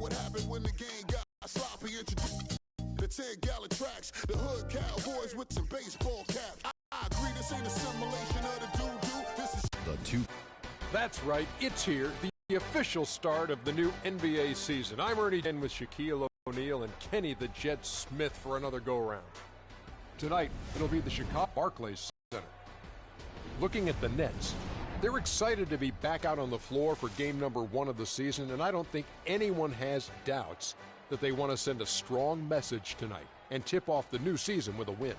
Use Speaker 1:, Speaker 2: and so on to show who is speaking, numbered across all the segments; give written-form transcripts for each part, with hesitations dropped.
Speaker 1: what happened when the game got sloppy. Introduced the 10-gallon tracks, the hood cowboys with some baseball caps. I agree, this ain't a simulation of the doo-doo. This is
Speaker 2: the two.
Speaker 3: That's right, it's here, the official start of the new NBA season. I'm Ernie Den with Shaquille O'Neal and Kenny the Jet Smith for another go-around. Tonight, it'll be the Chicago Barclays Center. Looking at the Nets, they're excited to be back out on the floor for game number 1 of the season, and I don't think anyone has doubts that they want to send a strong message tonight and tip off the new season with a win.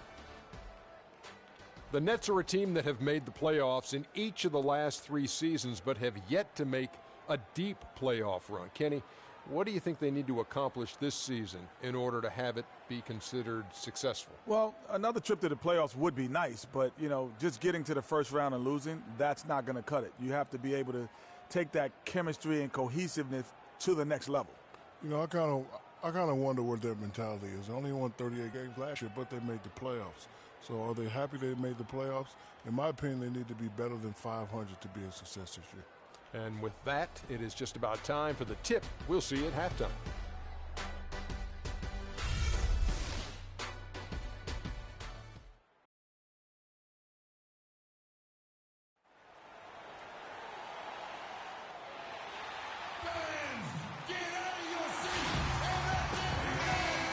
Speaker 3: The Nets are a team that have made the playoffs in each of the last 3 seasons, but have yet to make a deep playoff run. Kenny, what do you think they need to accomplish this season in order to have it be considered successful?
Speaker 4: Well, another trip to the playoffs would be nice, but, just getting to the first round and losing, that's not going to cut it. You have to be able to take that chemistry and cohesiveness to the next level.
Speaker 5: I kind of wonder what their mentality is. They only won 38 games last year, but they made the playoffs. So are they happy they made the playoffs? In my opinion, they need to be better than 500 to be a success this year.
Speaker 3: And with that, it is just about time for the tip we'll see at halftime.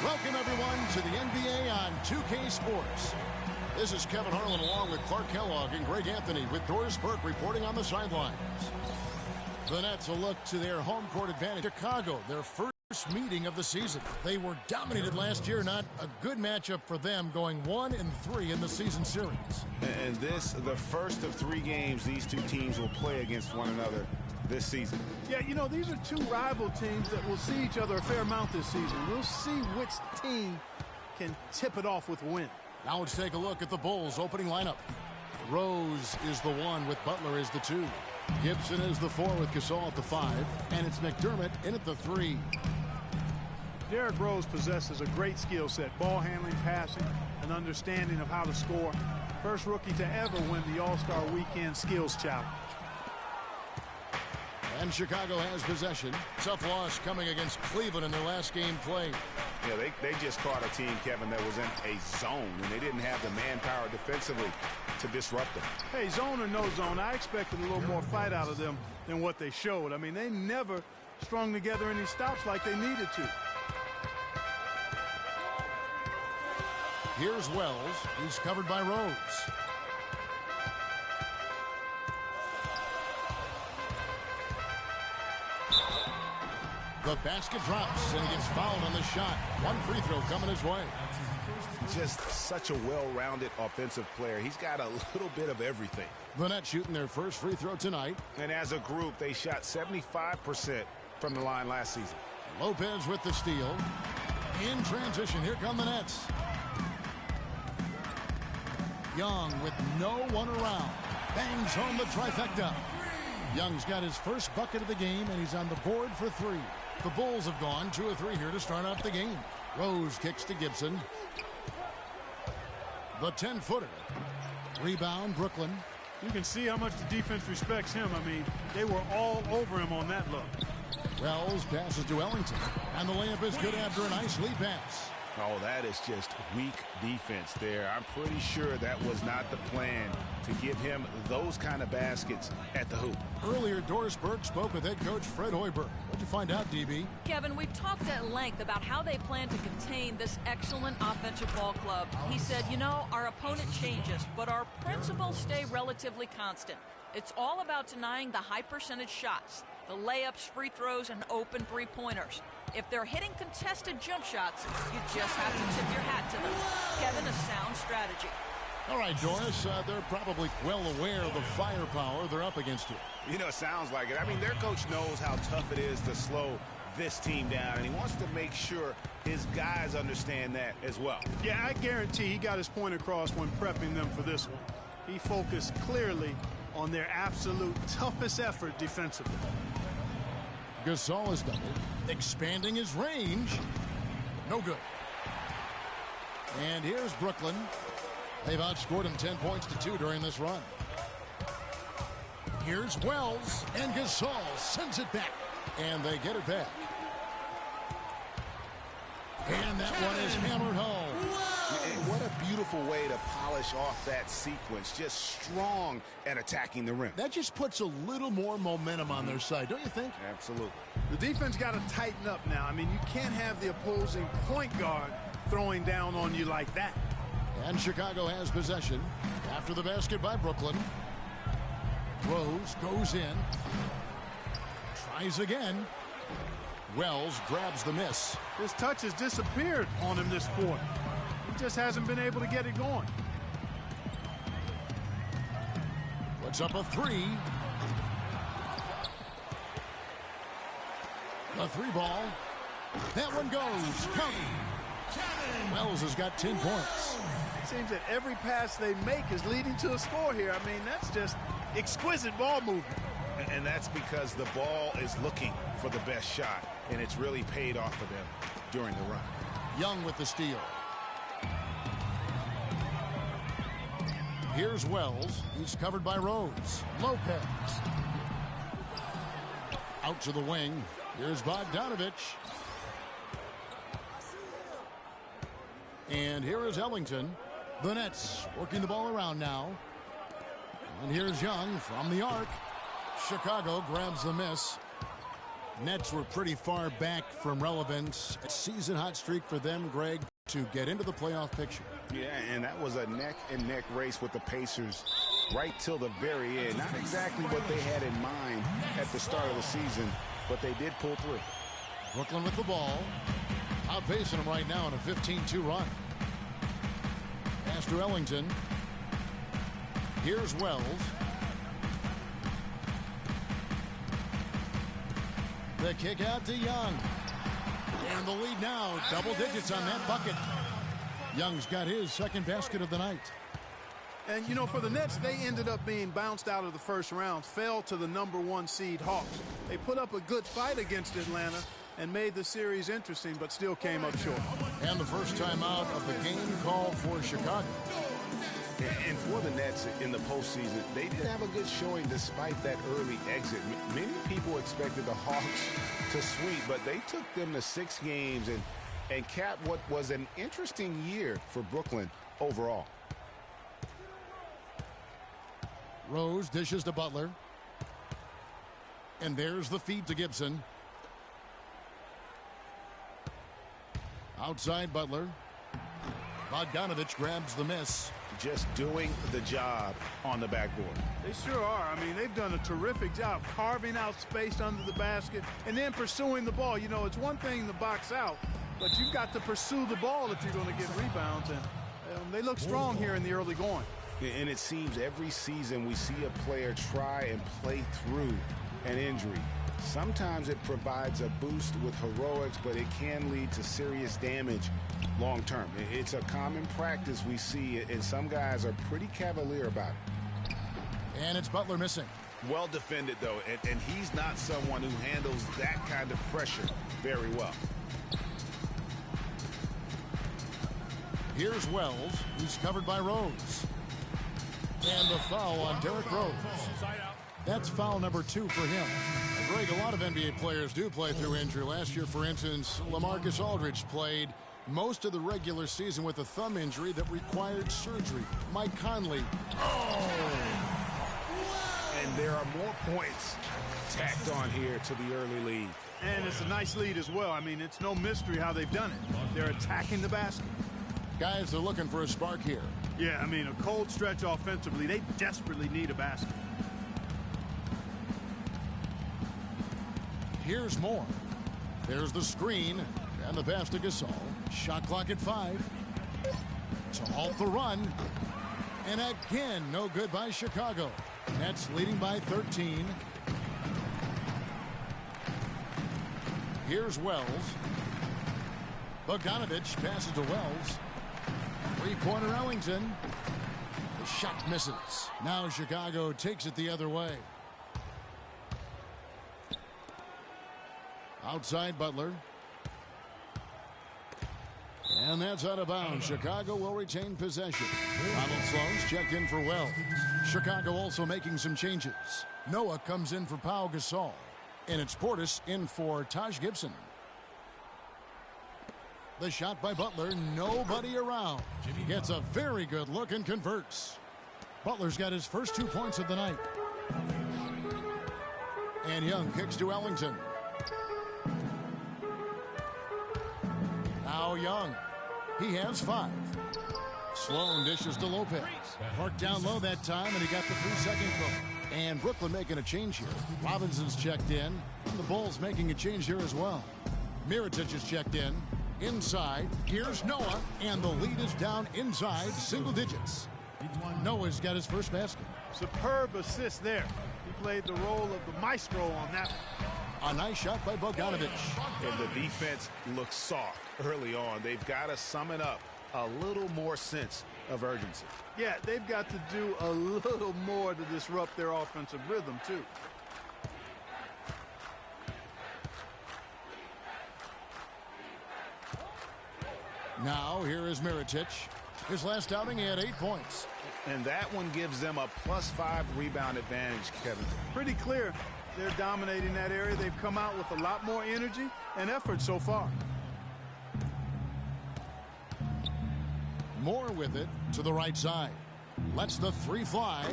Speaker 6: Welcome, everyone, to the NBA on 2K Sports. This is Kevin Harlan along with Clark Kellogg and Greg Anthony with Doris Burke reporting on the sidelines. The Nets will look to their home court advantage. Chicago, their first meeting of the season. They were dominated last year, not a good matchup for them, going 1-3 in the season series.
Speaker 7: And this, the first of 3 games these two teams will play against one another this season.
Speaker 8: Yeah, these are 2 rival teams that will see each other a fair amount this season. We'll see which team can tip it off with a win.
Speaker 6: Now let's take a look at the Bulls' opening lineup. Rose is the 1 with Butler as the 2. Gibson is the 4 with Gasol at the 5. And it's McDermott in at the 3.
Speaker 8: Derrick Rose possesses a great skill set. Ball handling, passing, an understanding of how to score. First rookie to ever win the All-Star Weekend Skills Challenge.
Speaker 6: And Chicago has possession. Tough loss coming against Cleveland in their last game played.
Speaker 7: Yeah, they just caught a team, Kevin, that was in a zone, and they didn't have the manpower defensively to disrupt them.
Speaker 8: Hey, zone or no zone, I expected a little more fight out of them than what they showed. I mean, they never strung together any stops like they needed to.
Speaker 6: Here's Wells. He's covered by Rose. The basket drops, and he gets fouled on the shot. 1 free throw coming his way.
Speaker 7: Just such a well-rounded offensive player. He's got a little bit of everything.
Speaker 6: The Nets shooting their first free throw tonight.
Speaker 7: And as a group, they shot 75% from the line last season.
Speaker 6: Lopez with the steal. In transition, here come the Nets. Young with no one around. Bangs home the trifecta. Young's got his first bucket of the game, and he's on the board for 3. The Bulls have gone 2 of 3 here to start out the game. Rose kicks to Gibson. The 10-footer. Rebound, Brooklyn.
Speaker 8: You can see how much the defense respects him. I mean, they were all over him on that look.
Speaker 6: Wells passes to Ellington. And the layup is good after a nice lead pass.
Speaker 7: Oh, that is just weak defense there. I'm pretty sure that was not the plan to give him those kind of baskets at the hoop.
Speaker 6: Earlier, Doris Burke spoke with head coach Fred Hoiberg. What'd you find out, DB?
Speaker 9: Kevin, we talked at length about how they plan to contain this excellent offensive ball club. He said, our opponent changes, but our principles stay relatively constant. It's all about denying the high percentage shots, the layups, free throws, and open 3-pointers. If they're hitting contested jump shots, you just have to tip your hat to them. Kevin, a sound strategy.
Speaker 6: All right, Doris, they're probably well aware of the firepower they're up against here.
Speaker 7: It sounds like it. I mean, their coach knows how tough it is to slow this team down, and he wants to make sure his guys understand that as well.
Speaker 8: Yeah, I guarantee he got his point across when prepping them for this one. He focused clearly on their absolute toughest effort defensively.
Speaker 6: Gasol is doubled, expanding his range. No good. And here's Brooklyn. They've outscored him 10 points to 2 during this run. Here's Wells, and Gasol sends it back. And they get it back. And that one is hammered home.
Speaker 7: And what a beautiful way to polish off that sequence. Just strong at attacking the rim.
Speaker 6: That just puts a little more momentum on their side, don't you think?
Speaker 7: Absolutely.
Speaker 8: The defense got to tighten up now. I mean, you can't have the opposing point guard throwing down on you like that.
Speaker 6: And Chicago has possession after the basket by Brooklyn. Rose goes in. Tries again. Wells grabs the miss.
Speaker 8: His touch has disappeared on him this quarter. He just hasn't been able to get it going.
Speaker 6: Puts up a three. The three ball. That one goes. Count. Wells has got 10 points.
Speaker 8: It seems that every pass they make is leading to a score here. I mean, that's just exquisite ball movement.
Speaker 7: And that's because the ball is looking for the best shot, and it's really paid off for them during the run.
Speaker 6: Young with the steal. Here's Wells. He's covered by Rose. Lopez. Out to the wing. Here's Bogdanovich. And here is Ellington. The Nets working the ball around now. And here's Young from the arc. Chicago grabs the miss. Nets were pretty far back from relevance. A season hot streak for them, Greg, to get into the playoff picture.
Speaker 7: Yeah, and that was a neck-and-neck race with the Pacers right till the very end. Not exactly what they had in mind at the start of the season, but they did pull through.
Speaker 6: Brooklyn with the ball. Outpacing them right now in a 15-2 run. Pass to Ellington. Here's Wells. The kick out to Young. And the lead now, double digits on that bucket. Young's got his second basket of the night.
Speaker 8: And, you know, for the Nets, they ended up being bounced out of the first round, fell to the #1 seed Hawks. They put up a good fight against Atlanta and made the series interesting, but still came up short.
Speaker 6: And the first time out of the game called for Chicago.
Speaker 7: And for the Nets in the postseason, they did have a good showing despite that early exit. Many people expected the Hawks to sweep, but they took them to 6 games and capped what was an interesting year for Brooklyn overall.
Speaker 6: Rose dishes to Butler. And there's the feed to Gibson. Outside Butler. Bogdanovich grabs the miss.
Speaker 7: Just doing the job on the backboard.
Speaker 8: They sure are. I mean, they've done a terrific job carving out space under the basket and then pursuing the ball. You know, it's one thing to box out, but you've got to pursue the ball if you're going to get rebounds. And they look strong here in the early going.
Speaker 7: And it seems every season we see a player try and play through an injury. Sometimes it provides a boost with heroics, but it can lead to serious damage long term. It's a common practice we see, and some guys are pretty cavalier about it.
Speaker 6: And it's Butler missing.
Speaker 7: Well defended, though, and he's not someone who handles that kind of pressure very well.
Speaker 6: Here's Wells, who's covered by Rose. And the foul on Derrick Rose. That's foul number 2 for him. Greg, a lot of NBA players do play through injury. Last year, for instance, LaMarcus Aldridge played most of the regular season with a thumb injury that required surgery. Mike Conley.
Speaker 7: And there are more points tacked on here to the early lead.
Speaker 8: And it's a nice lead as well. I mean, it's no mystery how they've done it. They're attacking the basket.
Speaker 6: Guys, they're looking for a spark here.
Speaker 8: Yeah, I mean, a cold stretch offensively. They desperately need a basket.
Speaker 6: Here's more. There's the screen and the pass to Gasol. Shot clock at 5. To halt the run. And again, no good by Chicago. Nets leading by 13. Here's Wells. Bogdanovich passes to Wells. Three-pointer Ellington. The shot misses. Now Chicago takes it the other way. Outside Butler. And that's out of bounds. Chicago will retain possession. Ronald Sloan's checked in for Wells. Chicago also making some changes. Noah comes in for Pau Gasol. And it's Portis in for Taj Gibson. The shot by Butler, nobody around. Gets a very good look and converts. Butler's got his first 2 points of the night. And Young kicks to Ellington. Now Young. He has 5. Sloan dishes to Lopez. Clark down low that time, and he got the 3-second goal. And Brooklyn making a change here. Robinson's checked in. And the Bulls making a change here as well. Mirotic is checked in. Inside, here's Noah, and the lead is down inside single digits. Noah's got his first basket.
Speaker 8: Superb assist there. He played the role of the maestro on that one.
Speaker 6: A nice shot by Bogdanovic.
Speaker 7: And the defense looks soft early on. They've got to sum it up. A little more sense of urgency.
Speaker 8: Yeah, they've got to do a little more to disrupt their offensive rhythm, too.
Speaker 6: Now, here is Mirotic. His last outing, he had 8 points.
Speaker 7: And that one gives them a +5 rebound advantage, Kevin.
Speaker 8: Pretty clear. They're dominating that area. They've come out with a lot more energy and effort so far.
Speaker 6: Moore with it to the right side. Lets the 3 fly.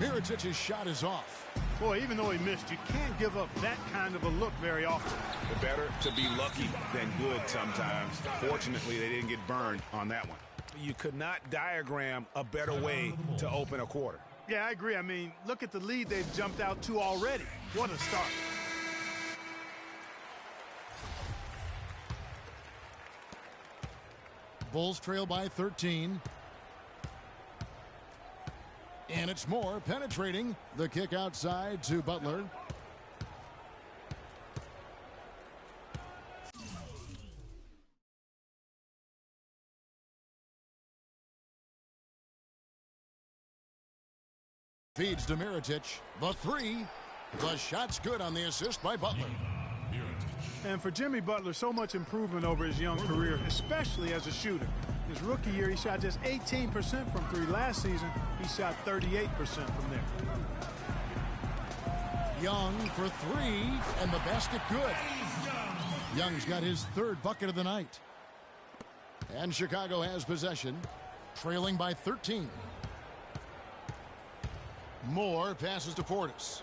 Speaker 6: Mirotic's shot is off.
Speaker 8: Boy, even though he missed, you can't give up that kind of a look very often.
Speaker 7: The better to be lucky than good sometimes. Fortunately, they didn't get burned on that one. You could not diagram a better way to open a quarter.
Speaker 8: Yeah, I agree. I mean, look at the lead they've jumped out to already. What a start.
Speaker 6: Bulls trail by 13. And it's Moore penetrating. The kick outside to Butler. Feeds to Mirotic. The 3. The shot's good on the assist by Butler.
Speaker 8: And for Jimmy Butler, so much improvement over his young career, especially as a shooter. His rookie year, he shot just 18% from 3. Last season, he shot 38% from there.
Speaker 6: Young for 3, and the basket good. Young's got his 3rd bucket of the night. And Chicago has possession, trailing by 13. Moore passes to Portis.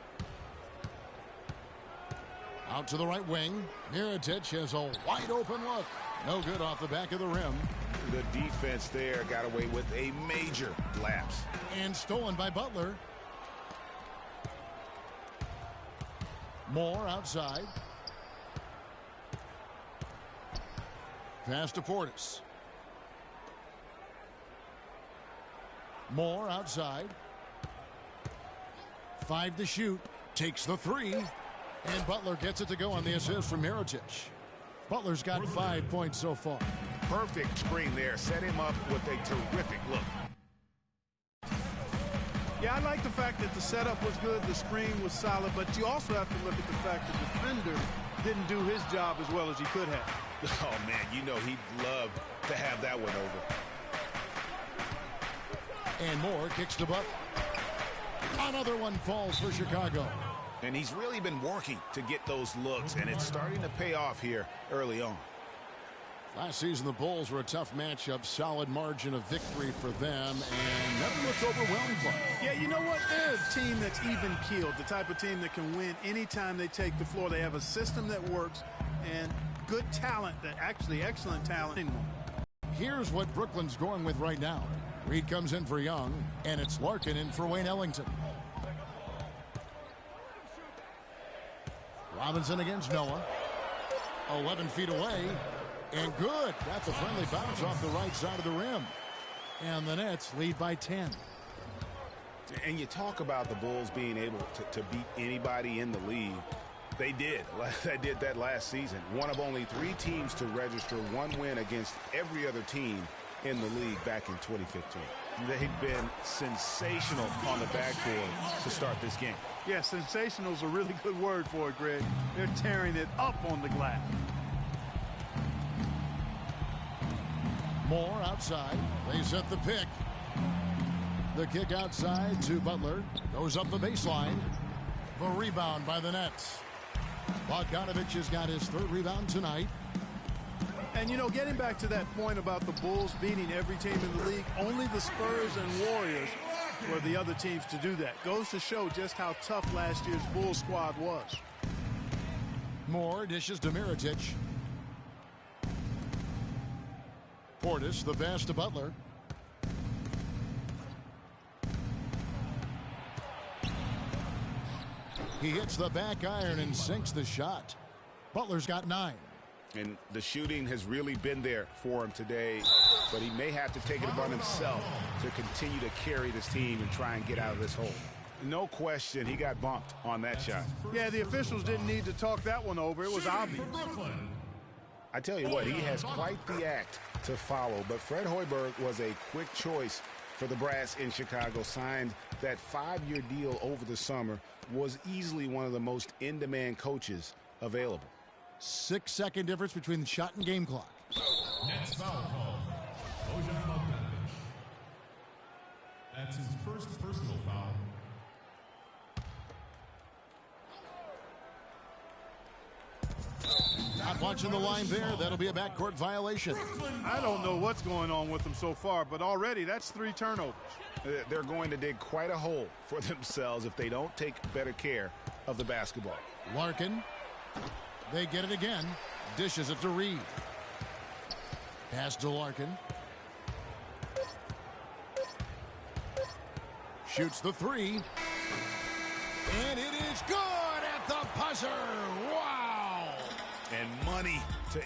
Speaker 6: Out to the right wing. Mirotic has a wide open look. No good off the back of the rim.
Speaker 7: The defense there got away with a major lapse.
Speaker 6: And stolen by Butler. Moore outside. Pass to Portis. Moore outside. 5 to shoot. Takes the 3. And Butler gets it to go on the assist from Mirotic. Butler's got 5 points so far.
Speaker 7: Perfect screen there. Set him up with a terrific look.
Speaker 8: Yeah, I like the fact that the setup was good, the screen was solid, but you also have to look at the fact the defender didn't do his job as well as he could have.
Speaker 7: Oh, man, you know he'd love to have that one over.
Speaker 6: And Moore kicks to Butler. Another one falls for Chicago.
Speaker 7: And he's really been working to get those looks, and it's starting to pay off here early on.
Speaker 6: Last season, the Bulls were a tough matchup, solid margin of victory for them, and never looked overwhelmed by.
Speaker 8: Yeah, you know what? They're a team that's even-keeled, the type of team that can win anytime they take the floor. They have a system that works and good talent, that actually excellent talent.
Speaker 6: Here's what Brooklyn's going with right now. Reed comes in for Young, and it's Larkin in for Wayne Ellington. Robinson against Noah. 11 feet away. And good. Got the friendly bounce off the right side of the rim. And the Nets lead by 10.
Speaker 7: And you talk about the Bulls being able to beat anybody in the league. They did. They did that last season. One of only 3 teams to register 1 win against every other team in the league back in 2015. They've been sensational on the backboard to start this game.
Speaker 8: Yeah, sensational is a really good word for it, Greg. They're tearing it up on the glass.
Speaker 6: Moore outside. They set the pick. The kick outside to Butler. Goes up the baseline. The rebound by the Nets. Bogdanovic has got his 3rd rebound tonight.
Speaker 8: And, you know, getting back to that point about the Bulls beating every team in the league, only the Spurs and Warriors were the other teams to do that. Goes to show just how tough last year's Bulls squad was.
Speaker 6: Moore dishes to Mirotic. Portis, the pass to Butler. He hits the back iron and sinks the shot. Butler's got 9.
Speaker 7: And the shooting has really been there for him today, but he may have to take it upon himself to continue to carry this team and try and get out of this hole. No question, he got bumped on that shot.
Speaker 8: Yeah, the officials didn't need to talk that one over. It was obvious.
Speaker 7: I tell you what, he has quite the act to follow, but Fred Hoiberg was a quick choice for the brass in Chicago. Signed that 5-year deal over the summer, was easily one of the most in-demand coaches available.
Speaker 6: 6-second difference between the shot and game clock.
Speaker 2: Nets foul call. Bojan Bogdanovic. That's his first personal foul.
Speaker 6: Not watching the line there. That'll be a backcourt violation.
Speaker 8: I don't know what's going on with them so far, but already that's 3 turnovers.
Speaker 7: They're going to dig quite a hole for themselves if they don't take better care of the basketball.
Speaker 6: Larkin. They get it again. Dishes it to Reed. Pass to Larkin. Shoots the 3. And it is good at the buzzer. Wow.
Speaker 7: And money to...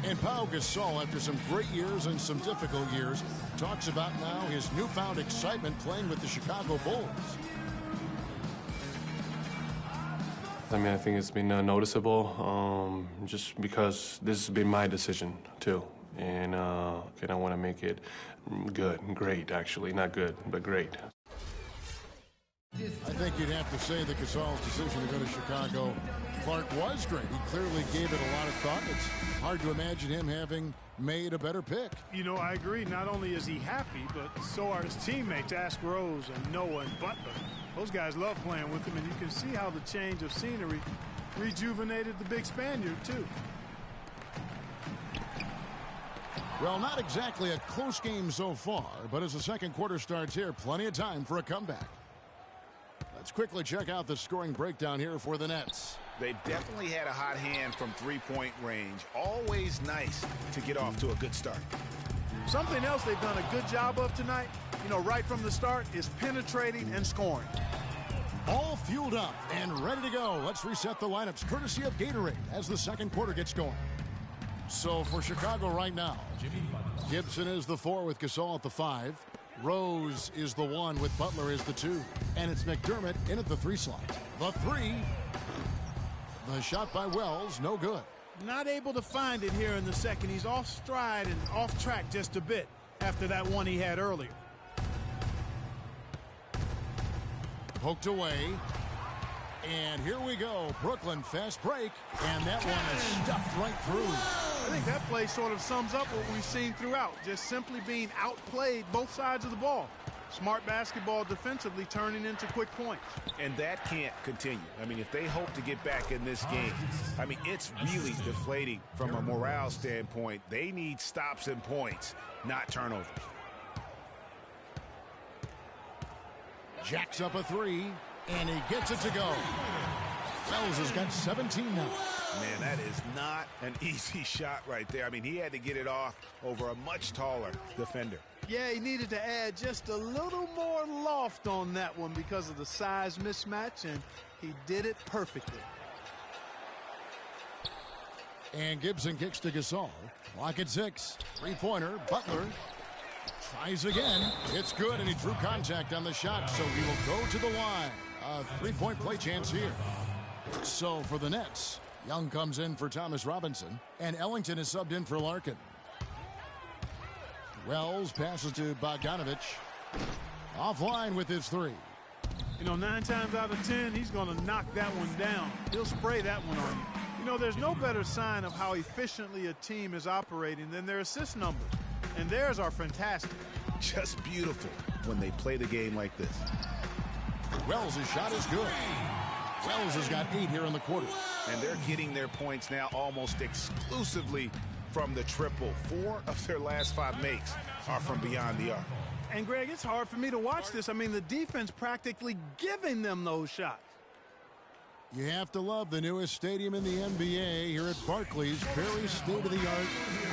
Speaker 6: And Pau Gasol, after some great years and some difficult years, talks about now his newfound excitement playing with the Chicago Bulls.
Speaker 10: I mean, I think it's been noticeable just because this has been my decision, too. And I want to make it good, great, actually. Not good, but great.
Speaker 6: I think you'd have to say that Gasol's decision to go to Chicago, Clark, was great. He clearly gave it a lot of thought. It's hard to imagine him having made a better pick.
Speaker 8: You know, I agree. Not only is he happy, but so are his teammates, Ask Rose and Noah and Butler. Those guys love playing with him, and you can see how the change of scenery rejuvenated the big Spaniard, too.
Speaker 6: Well, not exactly a close game so far, but as the second quarter starts here, plenty of time for a comeback. Let's quickly check out the scoring breakdown here for the Nets.
Speaker 7: They've definitely had a hot hand from three-point range. Always nice to get off to a good start.
Speaker 8: Something else they've done a good job of tonight, you know, right from the start, is penetrating and scoring.
Speaker 6: All fueled up and ready to go. Let's reset the lineups courtesy of Gatorade as the second quarter gets going. So for Chicago right now, Gibson is the 4 with Gasol at the 5. Rose is the 1 with Butler as the 2. And it's McDermott in at the 3 slot. The 3. The shot by Wells, no good.
Speaker 8: Not able to find it here in the second. He's off stride and off track just a bit after that one he had earlier.
Speaker 6: Poked away. And here we go. Brooklyn fast break. And that one is stuffed right through.
Speaker 8: I think that play sort of sums up what we've seen throughout. Just simply being outplayed both sides of the ball. Smart basketball defensively turning into quick points.
Speaker 7: And that can't continue. I mean, if they hope to get back in this game, I mean, it's really deflating from a morale standpoint. They need stops and points, not turnovers.
Speaker 6: Jacks up a 3, and he gets it to go. Wells has got 17 now.
Speaker 7: Man, that is not an easy shot right there. I mean, he had to get it off over a much taller defender.
Speaker 8: Yeah, he needed to add just a little more loft on that one because of the size mismatch, and he did it perfectly.
Speaker 6: And Gibson kicks to Gasol. Clock at 6. Three-pointer. Butler tries again. It's good, and he drew contact on the shot, so he will go to the line. A three-point play chance here. So for the Nets, Young comes in for Thomas Robinson, and Ellington is subbed in for Larkin. Wells passes to Bogdanovic. Offline with his 3.
Speaker 8: You know, 9 times out of 10, he's going to knock that one down. He'll spray that one on you. You know, there's no better sign of how efficiently a team is operating than their assist numbers. And theirs are fantastic.
Speaker 7: Just beautiful when they play the game like this.
Speaker 6: Wells' shot is good. Wells has got 8 here in the quarter.
Speaker 7: and they're getting their points now almost exclusively from the triple. 4 of their last 5 makes are from beyond the arc.
Speaker 8: And, Greg, it's hard for me to watch this. I mean, the defense practically giving them those shots.
Speaker 6: You have to love the newest stadium in the NBA here at Barclays. Very state-of-the-art,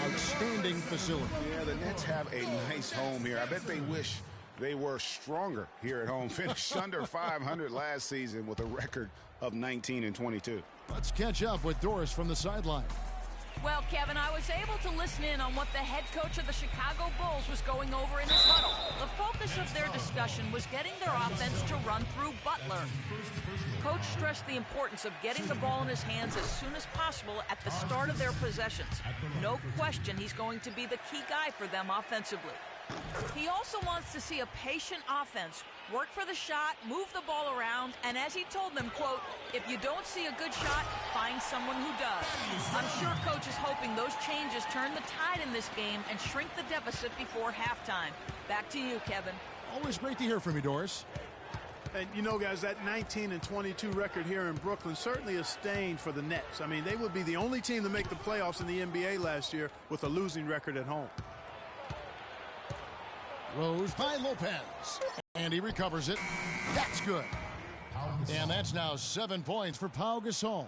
Speaker 6: outstanding facility.
Speaker 7: Yeah, the Nets have a nice home here. I bet they wish they were stronger here at home. Finished under 500 last season with a record of 19-22.
Speaker 6: Let's catch up with Doris from the sideline.
Speaker 9: Well, Kevin, I was able to listen in on what the head coach of the Chicago Bulls was going over in his huddle. The focus of their discussion was getting their offense to run through Butler. Coach stressed the importance of getting the ball in his hands as soon as possible at the start of their possessions. No question he's going to be the key guy for them offensively. He also wants to see a patient offense, work for the shot, move the ball around, and as he told them, quote, if you don't see a good shot, find someone who does. I'm sure Coach is hoping those changes turn the tide in this game and shrink the deficit before halftime. Back to you, Kevin.
Speaker 6: Always great to hear from you, Doris.
Speaker 8: And, you know, guys, that 19-22 record here in Brooklyn certainly is stained for the Nets. I mean, they would be the only team to make the playoffs in the NBA last year with a losing record at home.
Speaker 6: Rose by Lopez. And he recovers it. That's good. And that's now 7 points for Pau Gasol.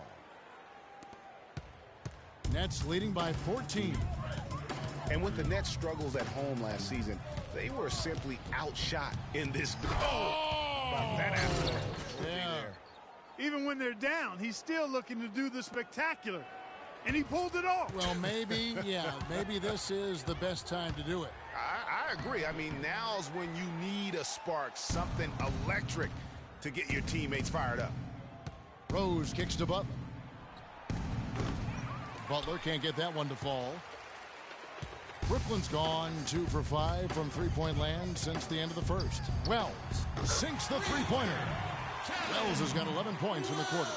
Speaker 6: Nets leading by 14.
Speaker 7: And with the Nets' struggles at home last season, they were simply outshot in this. That athlete.
Speaker 6: Yeah.
Speaker 8: Even when they're down, he's still looking to do the spectacular. And he pulled it off.
Speaker 6: Well, maybe, yeah, maybe this is the best time to do it.
Speaker 7: I agree. I mean, now's when you need a spark, something electric to get your teammates fired up.
Speaker 6: Rose kicks to Butler. Butler can't get that one to fall. Brooklyn's gone 2 for 5 from three-point land since the end of the first. Wells sinks the three-pointer. Wells has got 11 points in the quarter.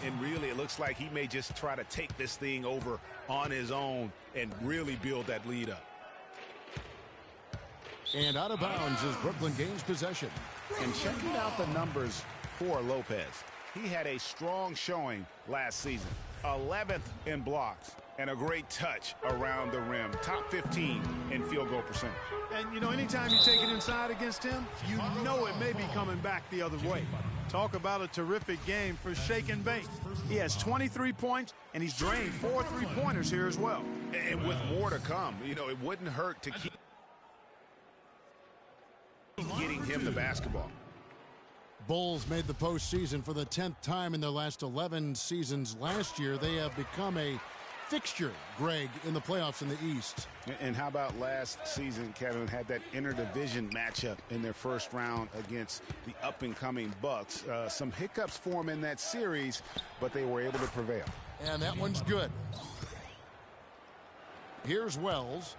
Speaker 7: And really, it looks like he may just try to take this thing over on his own and really build that lead up.
Speaker 6: And out of bounds as Brooklyn gains possession.
Speaker 7: And checking out the numbers for Lopez. He had a strong showing last season. 11th in blocks and a great touch around the rim. Top 15 in field goal percentage.
Speaker 8: And, you know, anytime you take it inside against him, you know it may be coming back the other way. Talk about a terrific game for Shake and Bake. He has 23 points, and he's drained 4 3-pointers here as well.
Speaker 7: And with more to come, you know, it wouldn't hurt to keep getting him the basketball.
Speaker 6: Bulls made the postseason for the 10th time in their last 11 seasons last year. They have become a fixture, Greg, in the playoffs in the East.
Speaker 7: And how about last season, Kevin, had that interdivision matchup in their first round against the up-and-coming Bucks. Some hiccups for them in that series, but they were able to prevail.
Speaker 6: And that one's good. Here's Wells,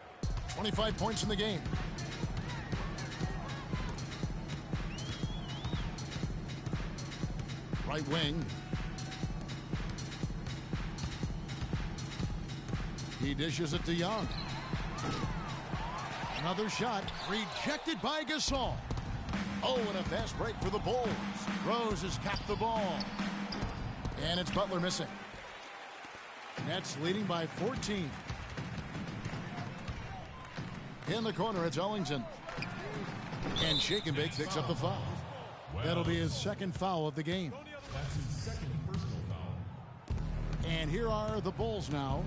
Speaker 6: 25 points in the game. Right wing. He dishes it to Young. Another shot rejected by Gasol. Oh, and a fast break for the Bulls. Rose has capped the ball. And it's Butler missing. Nets leading by 14. In the corner, it's Ellington. And Shake and Bake picks up the foul. That'll be his second foul of the game.
Speaker 2: That's his second personal foul.
Speaker 6: And here are the Bulls now.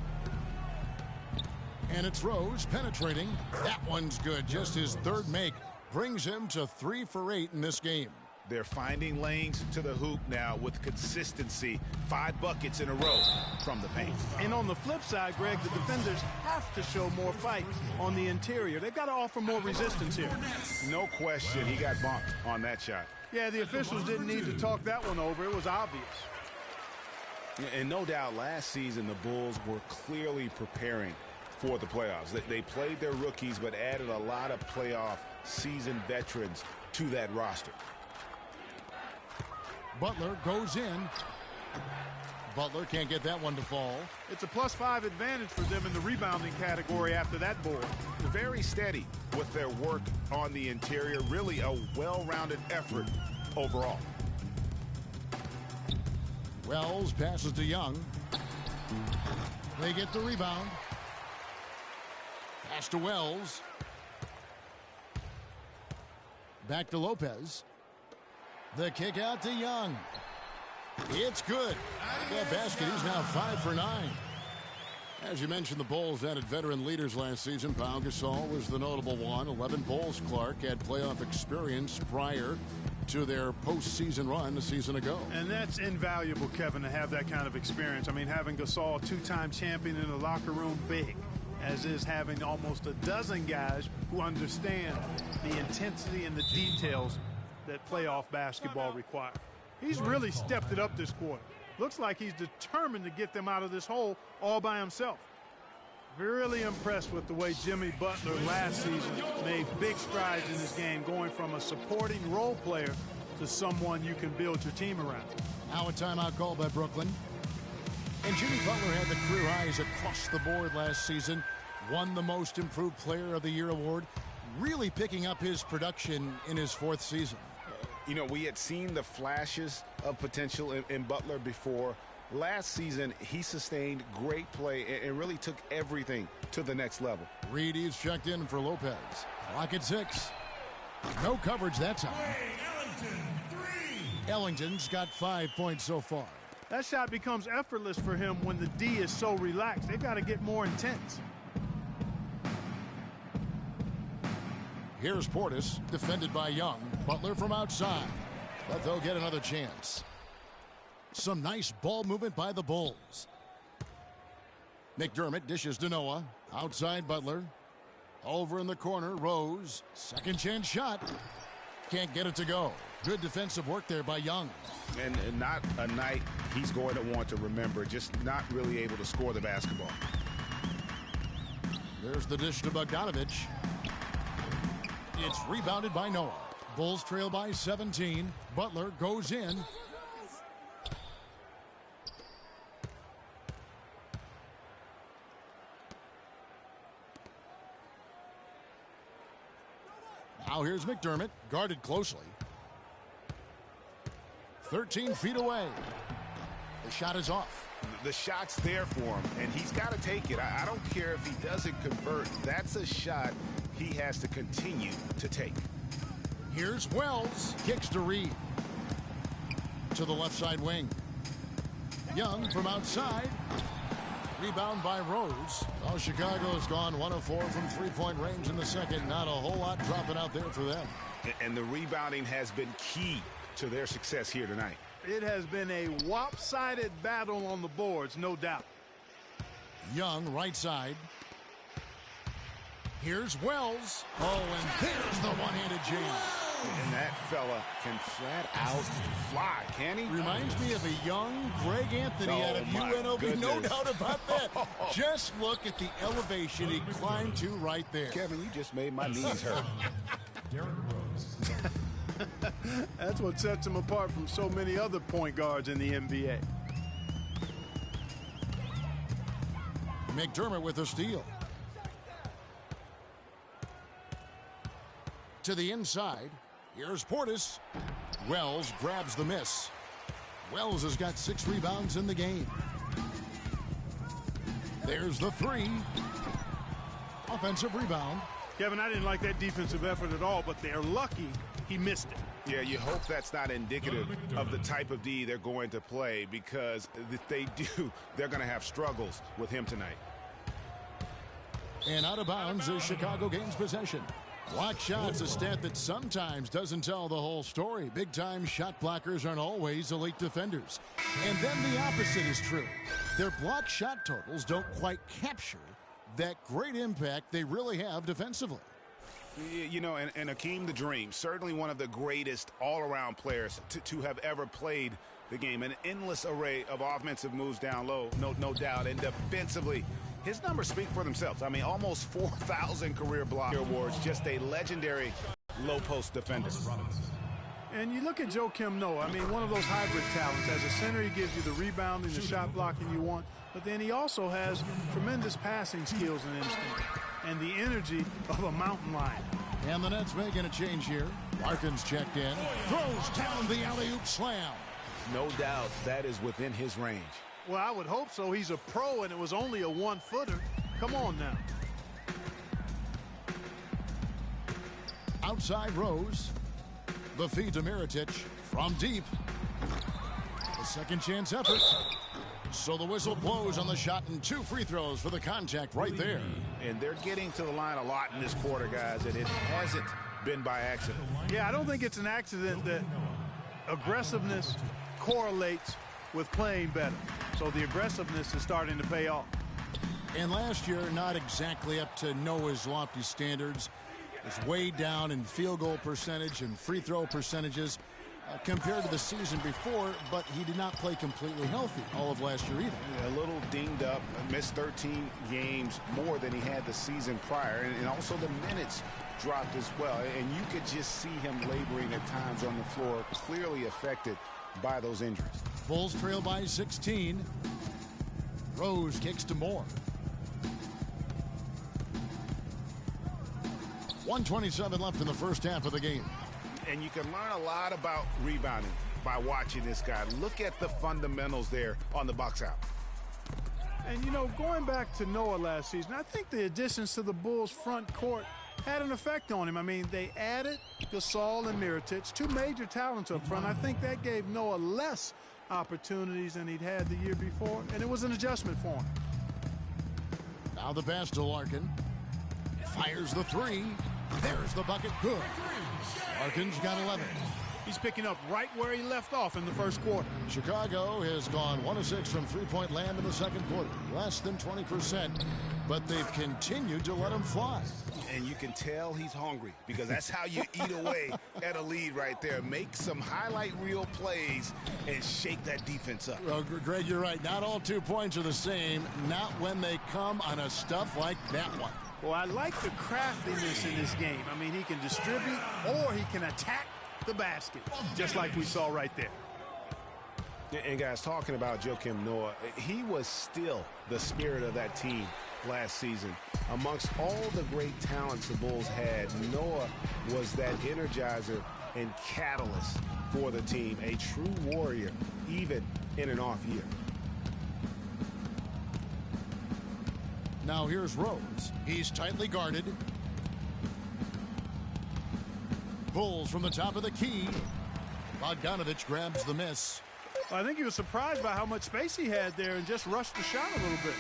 Speaker 6: And it's Rose penetrating. That one's good. Just his third make brings him to 3 for 8 in this game.
Speaker 7: They're finding lanes to the hoop now with consistency. 5 buckets in a row from the paint.
Speaker 8: And on the flip side, Greg, the defenders have to show more fight on the interior. They've got to offer more resistance here.
Speaker 7: No question he got bumped on that shot.
Speaker 8: Yeah, the officials didn't need to talk that one over. It was obvious.
Speaker 7: And no doubt last season the Bulls were clearly preparing for the playoffs. They played their rookies but added a lot of playoff seasoned veterans to that roster.
Speaker 6: Butler goes in. Butler can't get that one to fall.
Speaker 8: It's a +5 advantage for them in the rebounding category after that board.
Speaker 7: Very steady with their work on the interior. Really a well-rounded effort overall.
Speaker 6: Wells passes to Young. They get the rebound. Pass to Wells. Back to Lopez. The kick out to Young. It's good. That basket, he's now 5 for 9. As you mentioned, the Bulls added veteran leaders last season. Pau Gasol was the notable one. 11 Bulls Clark had playoff experience prior to their postseason run a season ago.
Speaker 8: And that's invaluable, Kevin, to have that kind of experience. I mean, having Gasol, two-time champion in the locker room, big, as is having almost a dozen guys who understand the intensity and the details that playoff basketball require. He's really stepped it up this quarter. Looks like he's determined to get them out of this hole all by himself. Really impressed with the way Jimmy Butler last season made big strides in this game, going from a supporting role player to someone you can build your team around.
Speaker 6: Now a timeout call by Brooklyn. And Jimmy Butler had the career highs across the board last season. Won the Most Improved Player of the Year award. Really picking up his production in his 4th season.
Speaker 7: You know, we had seen the flashes of potential in Butler before. Last season, he sustained great play and really took everything to the next level.
Speaker 6: Reedy's checked in for Lopez. Clock at 6. No coverage that time. Ellington's got 5 points so far.
Speaker 8: That shot becomes effortless for him when the D is so relaxed. They've got to get more intense.
Speaker 6: Here's Portis, defended by Young. Butler from outside, but they'll get another chance. Some nice ball movement by the Bulls. McDermott dishes to Noah. Outside Butler. Over in the corner, Rose. Second chance shot. Can't get it to go. Good defensive work there by Young.
Speaker 7: And not a night he's going to want to remember. Just not really able to score the basketball.
Speaker 6: There's the dish to Bogdanovich. It's rebounded by Noah. Bulls trail by 17. Butler goes in. Now here's McDermott, guarded closely. 13 feet away. The shot is off.
Speaker 7: The shot's there for him, and he's got to take it. I don't care if he doesn't convert. That's a shot he has to continue to take.
Speaker 6: Here's Wells. Kicks to Reed. To the left side wing. Young from outside. Rebound by Rose. Well, Chicago's gone 1 of 4 from three-point range in the second. Not a whole lot dropping out there for them.
Speaker 7: And the rebounding has been key to their success here tonight.
Speaker 8: It has been a lopsided battle on the boards, no doubt.
Speaker 6: Young, right side. Here's Wells. Oh, and there's the one-handed jam.
Speaker 7: And that fella can flat out fly, can he?
Speaker 6: Reminds me of a young Greg Anthony out of UNLV. No doubt about that. Just look at the elevation he climbed to right there.
Speaker 7: Kevin, you just made my knees hurt.
Speaker 2: Derrick Rose.
Speaker 8: That's what sets him apart from so many other point guards in the NBA.
Speaker 6: McDermott with a steal. To the inside. Here's Portis. Wells grabs the miss. Wells has got 6 rebounds in the game. There's the 3. Offensive rebound.
Speaker 8: Kevin, I didn't like that defensive effort at all, but they're lucky he missed it.
Speaker 7: Yeah, you hope that's not indicative of the type of D they're going to play, because if they do, they're going to have struggles with him tonight.
Speaker 6: And out of bounds as Chicago gains possession. Block shots, a stat that sometimes doesn't tell the whole story. Big-time shot blockers aren't always elite defenders. And then the opposite is true. Their block shot totals don't quite capture that great impact they really have defensively.
Speaker 7: You know, and Hakeem the Dream, certainly one of the greatest all-around players to have ever played the game. An endless array of offensive moves down low, no doubt. And defensively, his numbers speak for themselves. I mean, almost 4,000 career block awards, just a legendary low-post defender.
Speaker 8: And you look at Joakim Noah, I mean, one of those hybrid talents. As a center, he gives you the rebounding, the shot blocking you want, but then he also has tremendous passing skills and instinct, and the energy of a mountain lion.
Speaker 6: And the Nets making a change here. Larkin's checked in, throws down the alley-oop slam.
Speaker 7: No doubt that is within his range.
Speaker 8: Well, I would hope so. He's a pro, and it was only a one-footer. Come on now.
Speaker 6: Outside Rose. The feed to Mirotic from deep. The second chance effort. So the whistle blows on the shot and 2 free throws for the contact right there.
Speaker 7: And they're getting to the line a lot in this quarter, guys, and it hasn't been by accident.
Speaker 8: Yeah, I don't think it's an accident that aggressiveness correlates with playing better. So the aggressiveness is starting to pay off.
Speaker 6: And last year, not exactly up to Noah's lofty standards. It's way down in field goal percentage and free throw percentages compared to the season before, but he did not play completely healthy all of last year either.
Speaker 7: Yeah, a little dinged up, missed 13 games more than he had the season prior, and also the minutes dropped as well. And you could just see him laboring at times on the floor, clearly affected by those injuries.
Speaker 6: Bulls trail by 16. Rose kicks to Moore. 1:27 left in the first half of the game.
Speaker 7: And you can learn a lot about rebounding by watching this guy. Look at the fundamentals there on the box out.
Speaker 8: And, you know, going back to Noah last season, I think the additions to the Bulls front court had an effect on him. I mean, they added Gasol and Mirotic, 2 major talents up front. I think that gave Noah less opportunities than he'd had the year before, and it was an adjustment for him.
Speaker 6: Now the pass to Larkin. Fires the 3. There's the bucket. Good. Larkin's got 11.
Speaker 8: He's picking up right where he left off in the first quarter.
Speaker 6: Chicago has gone 1 of 6 from three-point land in the second quarter. Less than 20%, but they've continued to let him fly.
Speaker 7: And you can tell he's hungry, because that's how you eat away at a lead right there. Make some highlight reel plays and shake that defense up.
Speaker 6: Well, Greg, you're right. Not all 2 points are the same. Not when they come on a stuff like that one.
Speaker 8: Well, I like the craftiness in this game. I mean, he can distribute or he can attack the basket, just like we saw right there.
Speaker 7: And guys, talking about Joakim Noah, he was still the spirit of that team last season. Amongst all the great talents the Bulls had, Noah was that energizer and catalyst for the team, a true warrior, even in an off year.
Speaker 6: Now here's Rose. He's tightly guarded. Bulls from the top of the key. Bogdanovich grabs the miss.
Speaker 8: I think he was surprised by how much space he had there and just rushed the shot a little bit.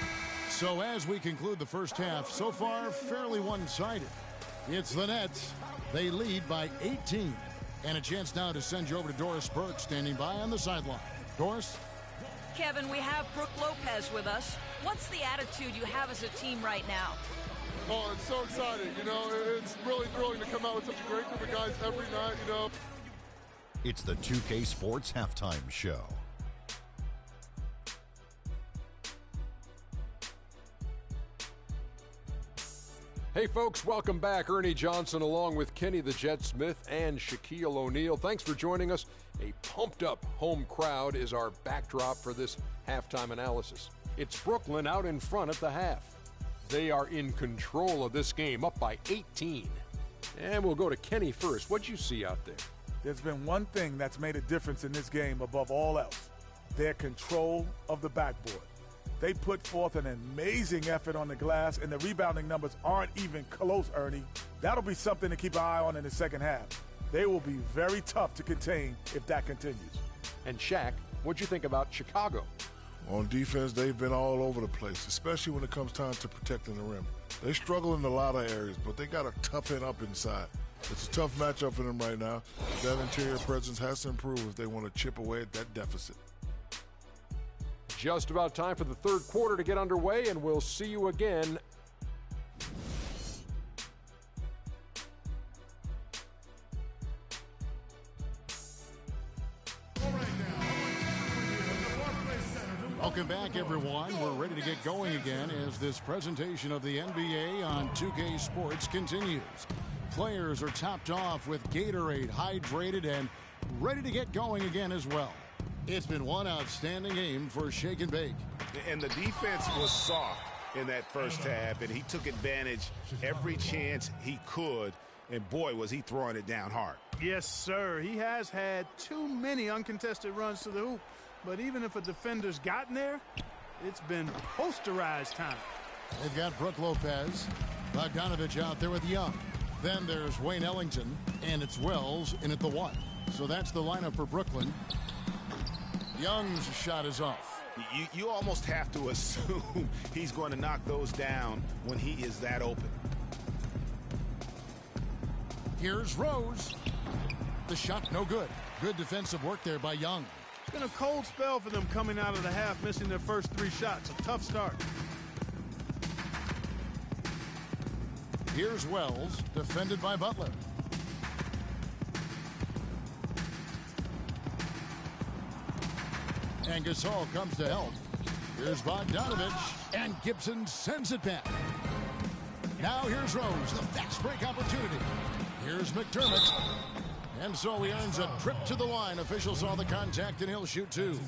Speaker 6: So as we conclude the first half, so far fairly one-sided. It's the Nets. They lead by 18. And a chance now to send you over to Doris Burke, standing by on the sideline. Doris?
Speaker 9: Kevin, we have Brooke Lopez with us. What's the attitude you have as a team right now?
Speaker 11: Oh, it's so exciting. You know, it's really thrilling to come out with such a great group of guys every night, you know.
Speaker 12: It's the 2K Sports Halftime Show.
Speaker 3: Hey folks, welcome back. Ernie Johnson along with Kenny the Jet Smith and Shaquille O'Neal. Thanks for joining us. A pumped up home crowd is our backdrop for this halftime analysis. It's Brooklyn out in front at the half. They are in control of this game, up by 18. And we'll go to Kenny first. What'd you see out there?
Speaker 4: There's been one thing that's made a difference in this game above all else: their control of the backboard. They put forth an amazing effort on the glass, and the rebounding numbers aren't even close, Ernie. That'll be something to keep an eye on in the second half. They will be very tough to contain if that continues.
Speaker 3: And Shaq, what'd you think about Chicago?
Speaker 5: On defense, they've been all over the place, especially when it comes time to protecting the rim. They struggle in a lot of areas, but they got to toughen up inside. It's a tough matchup for them right now. That interior presence has to improve if they want to chip away at that deficit.
Speaker 3: Just about time for the third quarter to get underway, and we'll see you again.
Speaker 6: Welcome back, everyone. We're ready to get going again as this presentation of the NBA on 2K Sports continues. Players are topped off with Gatorade, hydrated, and ready to get going again as well. It's been one outstanding game for Shake and Bake.
Speaker 7: And the defense was soft in that first half, and he took advantage every chance he could, and boy, was he throwing it down hard.
Speaker 8: Yes, sir. He has had too many uncontested runs to the hoop. But even if a defender's gotten there, it's been posterized time.
Speaker 6: They've got Brook Lopez. Bogdanovich out there with Young. Then there's Wayne Ellington. And it's Wells in at the 1. So that's the lineup for Brooklyn. Young's shot is off.
Speaker 7: You almost have to assume he's going to knock those down when he is that open.
Speaker 6: Here's Rose. The shot no good. Good defensive work there by Young.
Speaker 8: It's been a cold spell for them coming out of the half, missing their first 3 shots. A tough start.
Speaker 6: Here's Wells, defended by Butler. And Gasol comes to help. Here's Bogdanovich, and Gibson sends it back. Now here's Rose, the fast break opportunity. Here's McDermott. And so he earns a trip to the line. Officials saw the contact, and he'll shoot 2.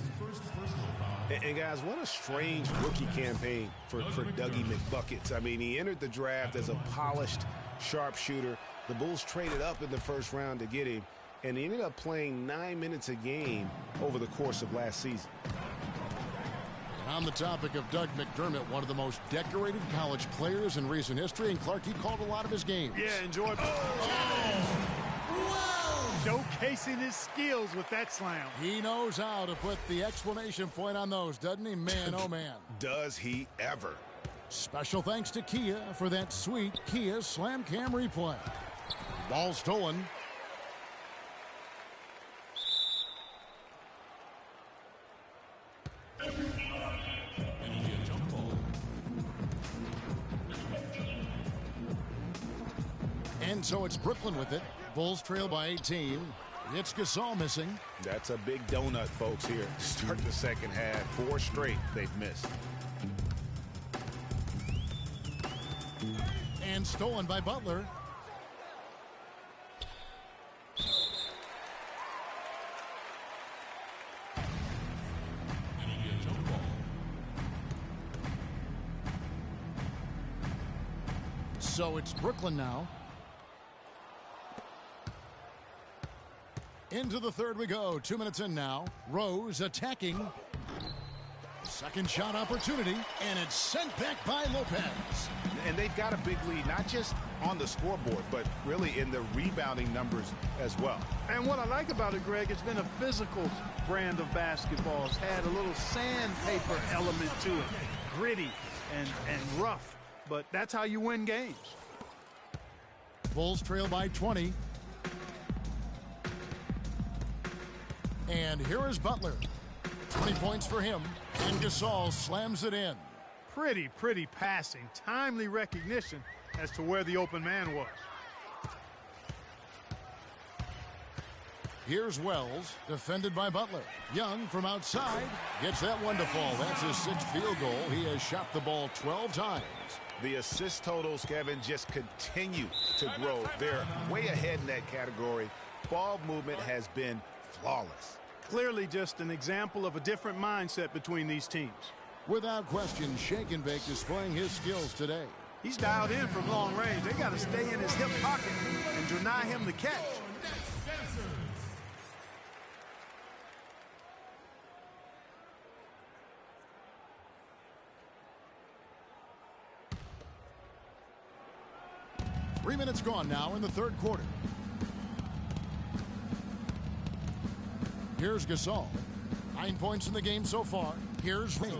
Speaker 7: And guys, what a strange rookie campaign for Dougie McBuckets. I mean, he entered the draft as a polished sharpshooter. The Bulls traded up in the first round to get him, and he ended up playing 9 minutes a game over the course of last season.
Speaker 6: And on the topic of Doug McDermott, one of the most decorated college players in recent history, and Clark, he called a lot of his games.
Speaker 8: Yeah, enjoy. Showcasing his skills with that slam.
Speaker 6: He knows how to put the exclamation point on those, doesn't he? Man, oh man.
Speaker 7: Does he ever?
Speaker 6: Special thanks to Kia for that sweet Kia Slam Cam replay. Ball stolen. And so it's Brooklyn with it. Bulls trail by 18. It's Gasol missing.
Speaker 7: That's a big donut, folks, here. Start the second half. 4 straight they've missed.
Speaker 6: And stolen by Butler. So it's Brooklyn now. Into the third we go. 2 minutes in now. Rose attacking. Second shot opportunity, and it's sent back by Lopez.
Speaker 7: And they've got a big lead, not just on the scoreboard, but really in the rebounding numbers as well.
Speaker 8: And what I like about it, Greg, it's been a physical brand of basketball. It's had a little sandpaper element to it. Gritty and rough, but that's how you win games.
Speaker 6: Bulls trail by 20. And here is Butler. 20 points for him. And Gasol slams it in.
Speaker 8: Pretty passing. Timely recognition as to where the open man was.
Speaker 6: Here's Wells, defended by Butler. Young from outside gets that one to fall. That's his 6th field goal. He has shot the ball 12 times.
Speaker 7: The assist totals, Kevin, just continue to grow. They're way ahead in that category. Ball movement has been flawless.
Speaker 8: Clearly just an example of a different mindset between these teams.
Speaker 6: Without question, Shake and Bake displaying his skills today.
Speaker 8: He's dialed in from long range. They got to stay in his hip pocket and deny him the catch.
Speaker 6: 3 minutes gone now in the third quarter. Here's Gasol. 9 points in the game so far. Here's Rose.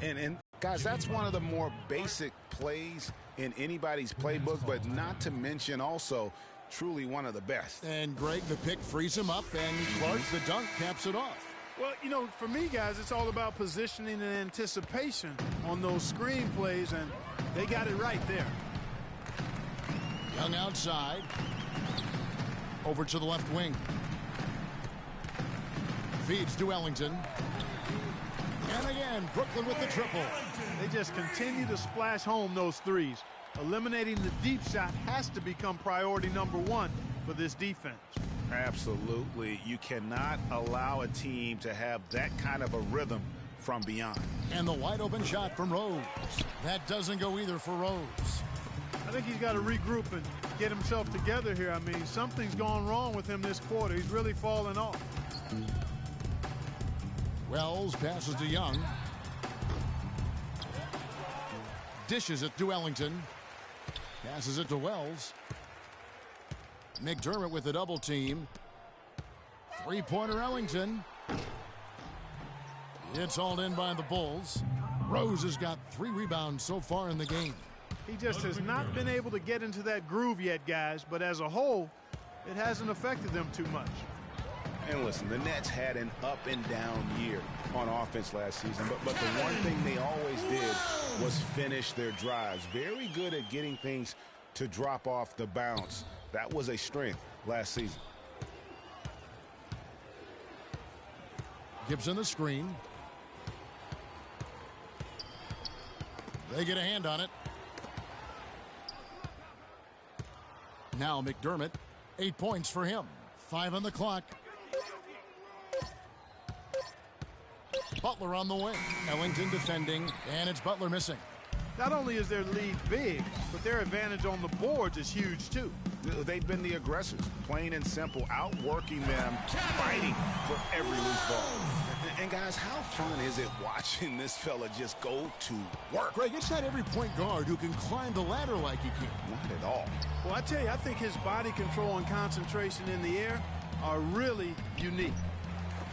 Speaker 7: And guys, that's one of the more basic plays in anybody's playbook, but not to mention also truly one of the best.
Speaker 6: And Greg, the pick frees him up, and Clark, the dunk, caps it off.
Speaker 8: Well, you know, for me, guys, it's all about positioning and anticipation on those screen plays, and they got it right there.
Speaker 6: Young outside. Over to the left wing. Feeds to Ellington. And again, Brooklyn with the triple.
Speaker 8: They just continue to splash home those threes. Eliminating the deep shot has to become priority number 1 for this defense.
Speaker 7: Absolutely. You cannot allow a team to have that kind of a rhythm from beyond.
Speaker 6: And the wide open shot from Rose. That doesn't go either for Rose.
Speaker 8: I think he's got to regroup and get himself together here. I mean, something's gone wrong with him this quarter. He's really fallen off.
Speaker 6: Wells passes to Young. Dishes it to Ellington. Passes it to Wells. McDermott with the double team. Three-pointer Ellington. It's hauled in by the Bulls. Rose has got 3 rebounds so far in the game.
Speaker 8: He just has not been able to get into that groove yet, guys, but as a whole, it hasn't affected them too much.
Speaker 7: And listen, the Nets had an up and down year on offense last season, but the one thing they always did was finish their drives. Very good at getting things to drop off the bounce. That was a strength last season.
Speaker 6: Gibson the screen. They get a hand on it. Now McDermott, 8 points for him. 5 on the clock. Butler on the wing. Ellington defending, and it's Butler missing.
Speaker 8: Not only is their lead big, but their advantage on the boards is huge too.
Speaker 7: They've been the aggressors, plain and simple, outworking them, fighting for every loose ball. And guys, how fun is it watching this fella just go to work?
Speaker 6: Greg, it's not every point guard who can climb the ladder like he can.
Speaker 7: Not at all.
Speaker 8: Well, I tell you, I think his body control and concentration in the air are really unique.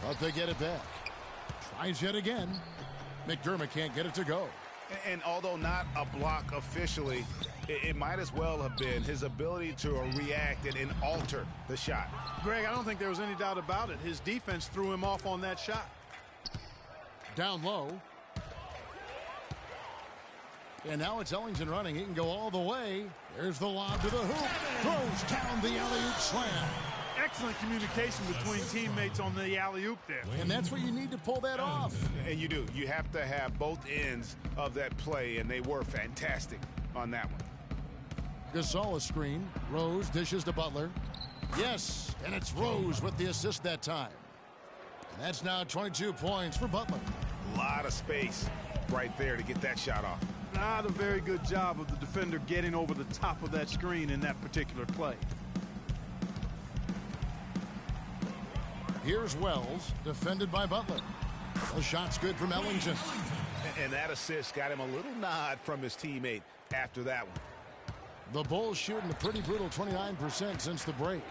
Speaker 6: But they get it back. Tries yet again. McDermott can't get it to go.
Speaker 7: And although not a block officially, it might as well have been his ability to react and alter the shot.
Speaker 8: Greg, I don't think there was any doubt about it. His defense threw him off on that shot.
Speaker 6: Down low. And now it's Ellington running. He can go all the way. There's the lob to the hoop. Throws down the alley-oop slam.
Speaker 8: Excellent communication between teammates on the alley-oop there.
Speaker 6: And that's what you need to pull that off.
Speaker 7: And you do. You have to have both ends of that play, and they were fantastic on that one.
Speaker 6: Gasol a screen. Rose dishes to Butler. Yes, and it's Rose with the assist that time. And that's now 22 points for Butler.
Speaker 7: A lot of space right there to get that shot off.
Speaker 8: Not a very good job of the defender getting over the top of that screen in that particular play.
Speaker 6: Here's Wells, defended by Butler. The shot's good from Ellington.
Speaker 7: And that assist got him a little nod from his teammate after that one.
Speaker 6: The Bulls shooting a pretty brutal 29% since the break.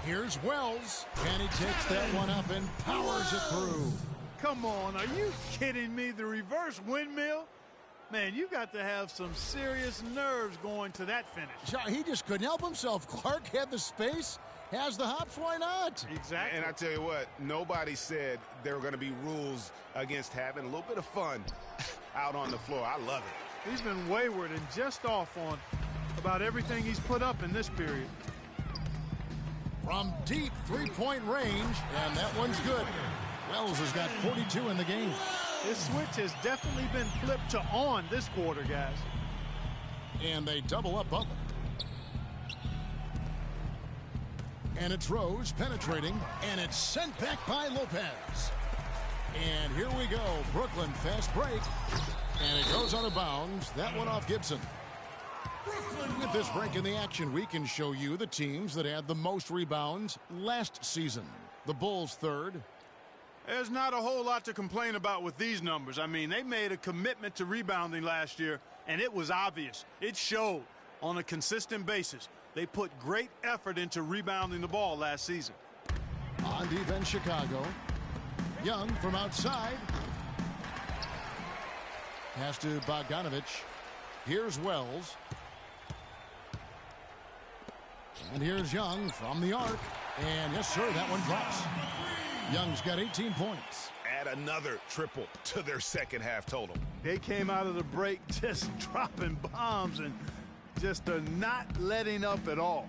Speaker 6: Here's Wells, and he takes that one up and powers it through.
Speaker 8: Come on, are you kidding me? The reverse windmill? Man, you got to have some serious nerves going to that finish.
Speaker 6: He just couldn't help himself. Clark had the space, has the hops, why not?
Speaker 8: Exactly.
Speaker 7: And I tell you what, nobody said there were going to be rules against having a little bit of fun out on the floor. I love it.
Speaker 8: He's been wayward and just off on about everything he's put up in this period.
Speaker 6: From deep three-point range, and that one's good. Wells has got 42 in the game.
Speaker 8: This switch has definitely been flipped to on this quarter, guys.
Speaker 6: And they double up Butler. And it's Rose penetrating, and it's sent back by Lopez. And here we go, Brooklyn fast break. And it goes out of bounds. That one off Gibson. With this break in the action, we can show you the teams that had the most rebounds last season. The Bulls third.
Speaker 8: There's not a whole lot to complain about with these numbers. I mean, they made a commitment to rebounding last year, and it was obvious. It showed on a consistent basis. They put great effort into rebounding the ball last season.
Speaker 6: On defense, Chicago. Young from outside. Pass to Bogdanovich. Here's Wells. And here's Young from the arc. And yes, sir, that one drops. Young's got 18 points.
Speaker 7: Add another triple to their second half total.
Speaker 8: They came out of the break just dropping bombs and just not letting up at all.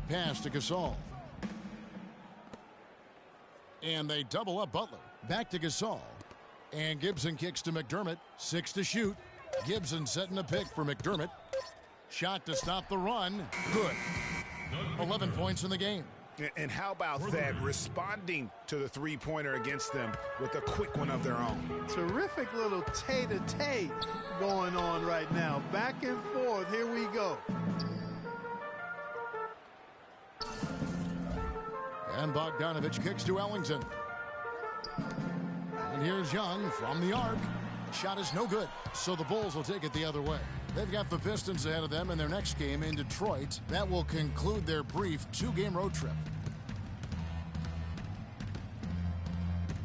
Speaker 6: Pass to Gasol. And they double up Butler. Back to Gasol. And Gibson kicks to McDermott. 6 to shoot. Gibson setting a pick for McDermott. Shot to stop the run. Good. 11 points in the game.
Speaker 7: And how about that, responding to the three-pointer against them with a quick one of their own.
Speaker 8: Terrific little tay-to-tay going on right now. Back and forth. Here we go.
Speaker 6: And Bogdanovich kicks to Ellington. And here's Young from the arc. Shot is no good, so the Bulls will take it the other way. They've got the Pistons ahead of them in their next game in Detroit. That will conclude their brief 2-game road trip.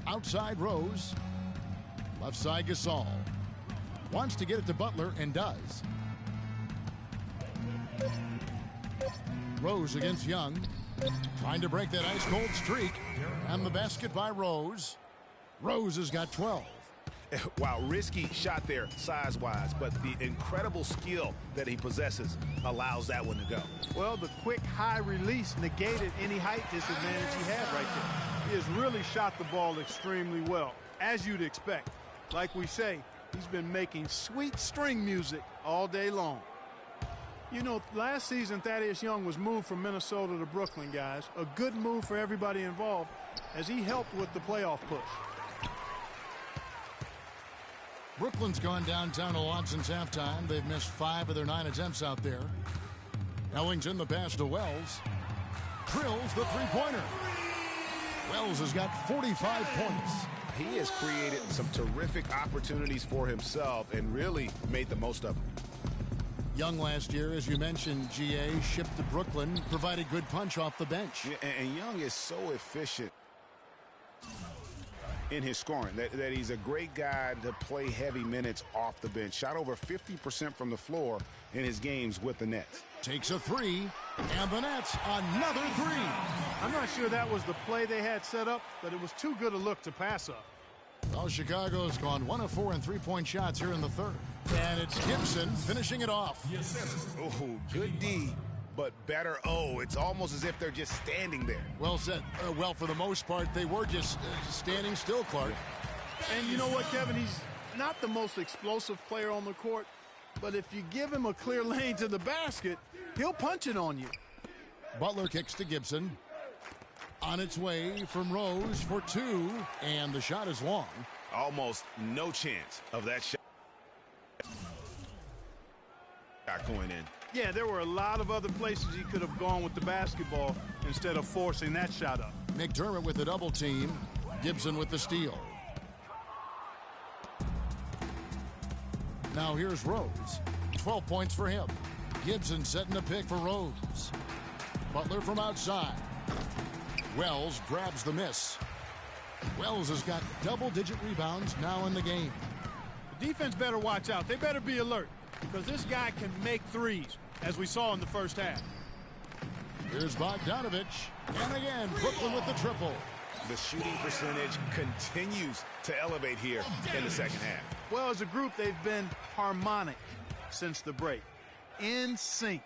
Speaker 6: Outside Rose. Left side Gasol. Wants to get it to Butler and does. Rose against Young. Trying to break that ice-cold streak. And the basket by Rose. Rose has got 12.
Speaker 7: Wow, risky shot there size-wise, but the incredible skill that he possesses allows that one to go.
Speaker 8: Well, the quick high release negated any height disadvantage he had right there. He has really shot the ball extremely well, as you'd expect. Like we say, he's been making sweet string music all day long. You know, last season, Thaddeus Young was moved from Minnesota to Brooklyn, guys. A good move for everybody involved as he helped with the playoff push.
Speaker 6: Brooklyn's gone downtown a lot since halftime. They've missed 5 of their 9 attempts out there. Ellington, the pass to Wells. Drills the three-pointer. Wells has got 45 points.
Speaker 7: He has created some terrific opportunities for himself and really made the most of them.
Speaker 6: Young last year, as you mentioned, GA, shipped to Brooklyn, provided good punch off the bench.
Speaker 7: Yeah, and Young is so efficient in his scoring that he's a great guy to play heavy minutes off the bench. Shot over 50% from the floor in his games with the Nets.
Speaker 6: Takes a three, and the Nets another three.
Speaker 8: I'm not sure that was the play they had set up, but it was too good a look to pass up.
Speaker 6: Well, Chicago's gone 1 of 4 in three-point shots here in the third. And it's Gibson finishing it off.
Speaker 7: Oh, good D, but better O. It's almost as if they're just standing there.
Speaker 6: Well said. Well, for the most part, they were just standing still, Clark.
Speaker 8: And you know what, Kevin? He's not the most explosive player on the court, but if you give him a clear lane to the basket, he'll punch it on you.
Speaker 6: Butler kicks to Gibson. On its way from Rose for 2, and the shot is long.
Speaker 7: Almost no chance of that shot going in.
Speaker 8: Yeah, there were a lot of other places he could have gone with the basketball instead of forcing that shot up.
Speaker 6: McDermott with the double team. Gibson with the steal. Now here's Rose. 12 points for him. Gibson setting a pick for Rose. Butler from outside. Wells grabs the miss. Wells has got double-digit rebounds now in the game.
Speaker 8: The defense better watch out. They better be alert because this guy can make threes, as we saw in the first half.
Speaker 6: Here's Bogdanovich. And again, Brooklyn with the triple.
Speaker 7: The shooting percentage continues to elevate here in the second half.
Speaker 8: Well, as a group, they've been harmonic since the break. In sync.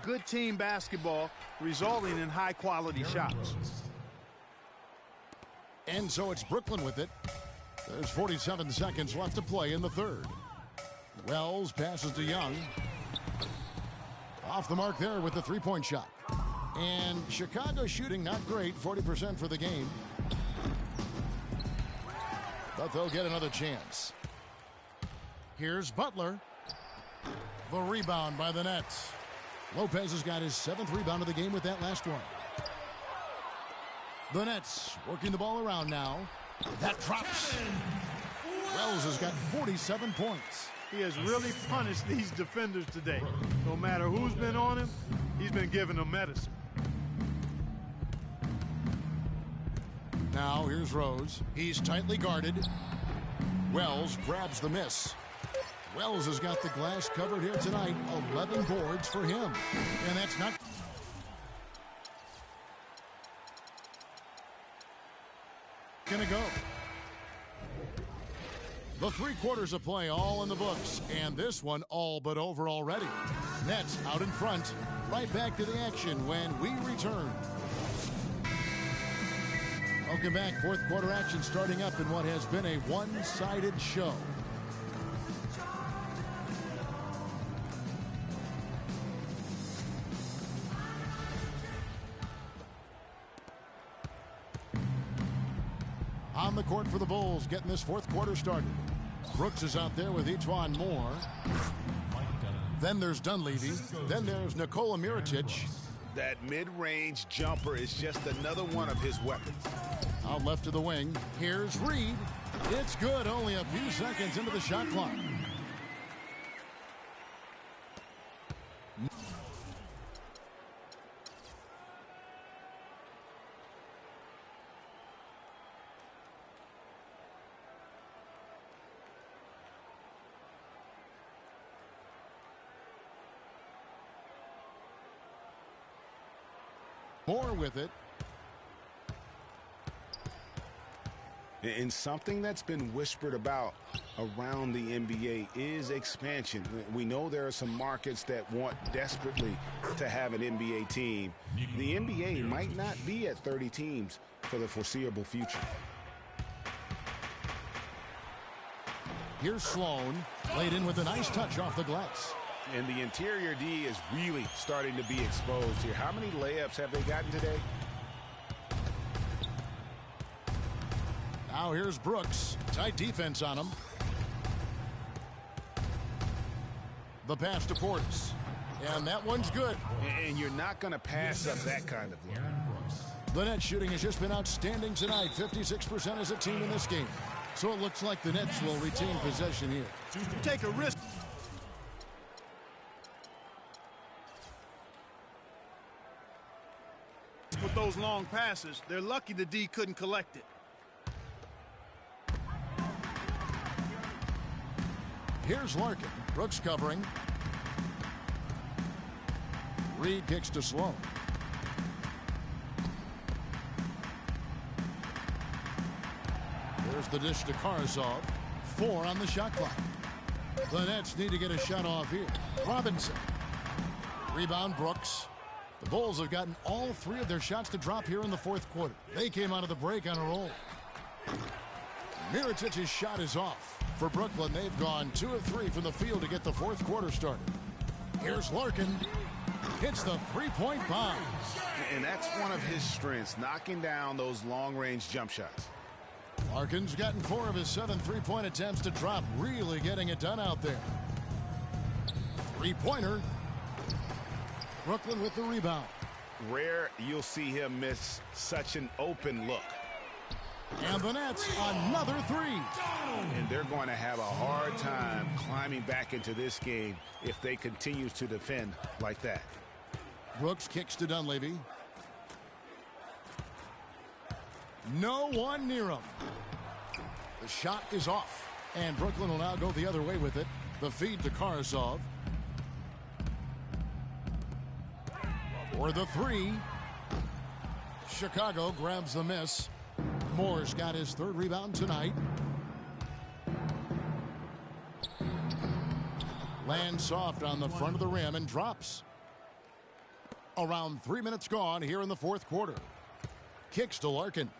Speaker 8: Good team basketball resulting in high-quality shots.
Speaker 6: And so it's Brooklyn with it. There's 47 seconds left to play in the third. Wells passes to Young. Off the mark there with the three-point shot. And Chicago shooting not great, 40% for the game. But they'll get another chance. Here's Butler. The rebound by the Nets. Lopez has got his 7th rebound of the game with that last one. The Nets working the ball around now. That drops. Wells has got 47 points.
Speaker 8: He has really punished these defenders today. No matter who's been on him, he's been giving them medicine.
Speaker 6: Now here's Rose. He's tightly guarded. Wells grabs the miss. Wells has got the glass covered here tonight. 11 boards for him. And that's not gonna go. The 3 quarters of play all in the books, and this one all but over already. Nets out in front. Right back to the action when we return. Welcome back. 4th quarter action starting up in what has been a one-sided show. court for the Bulls, getting this fourth quarter started. Brooks is out there with Etuan Moore. Then there's Dunleavy. Then there's Nikola Mirotic.
Speaker 7: That mid-range jumper is just another one of his weapons.
Speaker 6: Out left to the wing. Here's Reed. It's good. Only a few seconds into the shot clock. Moore with it.
Speaker 7: And something that's been whispered about around the NBA is expansion. We know there are some markets that want desperately to have an NBA team. The NBA might not be at 30 teams for the foreseeable future.
Speaker 6: Here's Sloan, laid in with a nice touch off the glass.
Speaker 7: And the interior D is really starting to be exposed here. How many layups have they gotten today?
Speaker 6: Now here's Brooks. Tight defense on him. The pass to Portis. And that one's good.
Speaker 7: And you're not going to pass up that kind of look.
Speaker 6: The net shooting has just been outstanding tonight. 56% as a team in this game. So it looks like the Nets will retain possession here.
Speaker 8: Take a risk. With those long passes, they're lucky the D couldn't collect it.
Speaker 6: Here's Larkin. Brooks covering. Reed kicks to Sloan. There's the dish to Karsov. 4 on the shot clock. The Nets need to get a shot off here. Robinson. Rebound Brooks. The Bulls have gotten all 3 of their shots to drop here in the fourth quarter. They came out of the break on a roll. Mirotic's shot is off. For Brooklyn, they've gone 2 of 3 from the field to get the fourth quarter started. Here's Larkin. Hits the three-point bomb.
Speaker 7: And that's one of his strengths, knocking down those long-range jump shots.
Speaker 6: Larkin's gotten 4 of his 7 three-point attempts to drop, really getting it done out there. Three-pointer. Brooklyn with the rebound.
Speaker 7: Rare you'll see him miss such an open look.
Speaker 6: And the Nets, another 3.
Speaker 7: And they're going to have a hard time climbing back into this game if they continue to defend like that.
Speaker 6: Brooks kicks to Dunleavy. No one near him. The shot is off. And Brooklyn will now go the other way with it. The feed to Karsov. For the 3. Chicago grabs the miss. Moore's got his 3rd rebound tonight. Lands soft on the front of the rim and drops. Around 3 minutes gone here in the fourth quarter. Kicks to Larkin.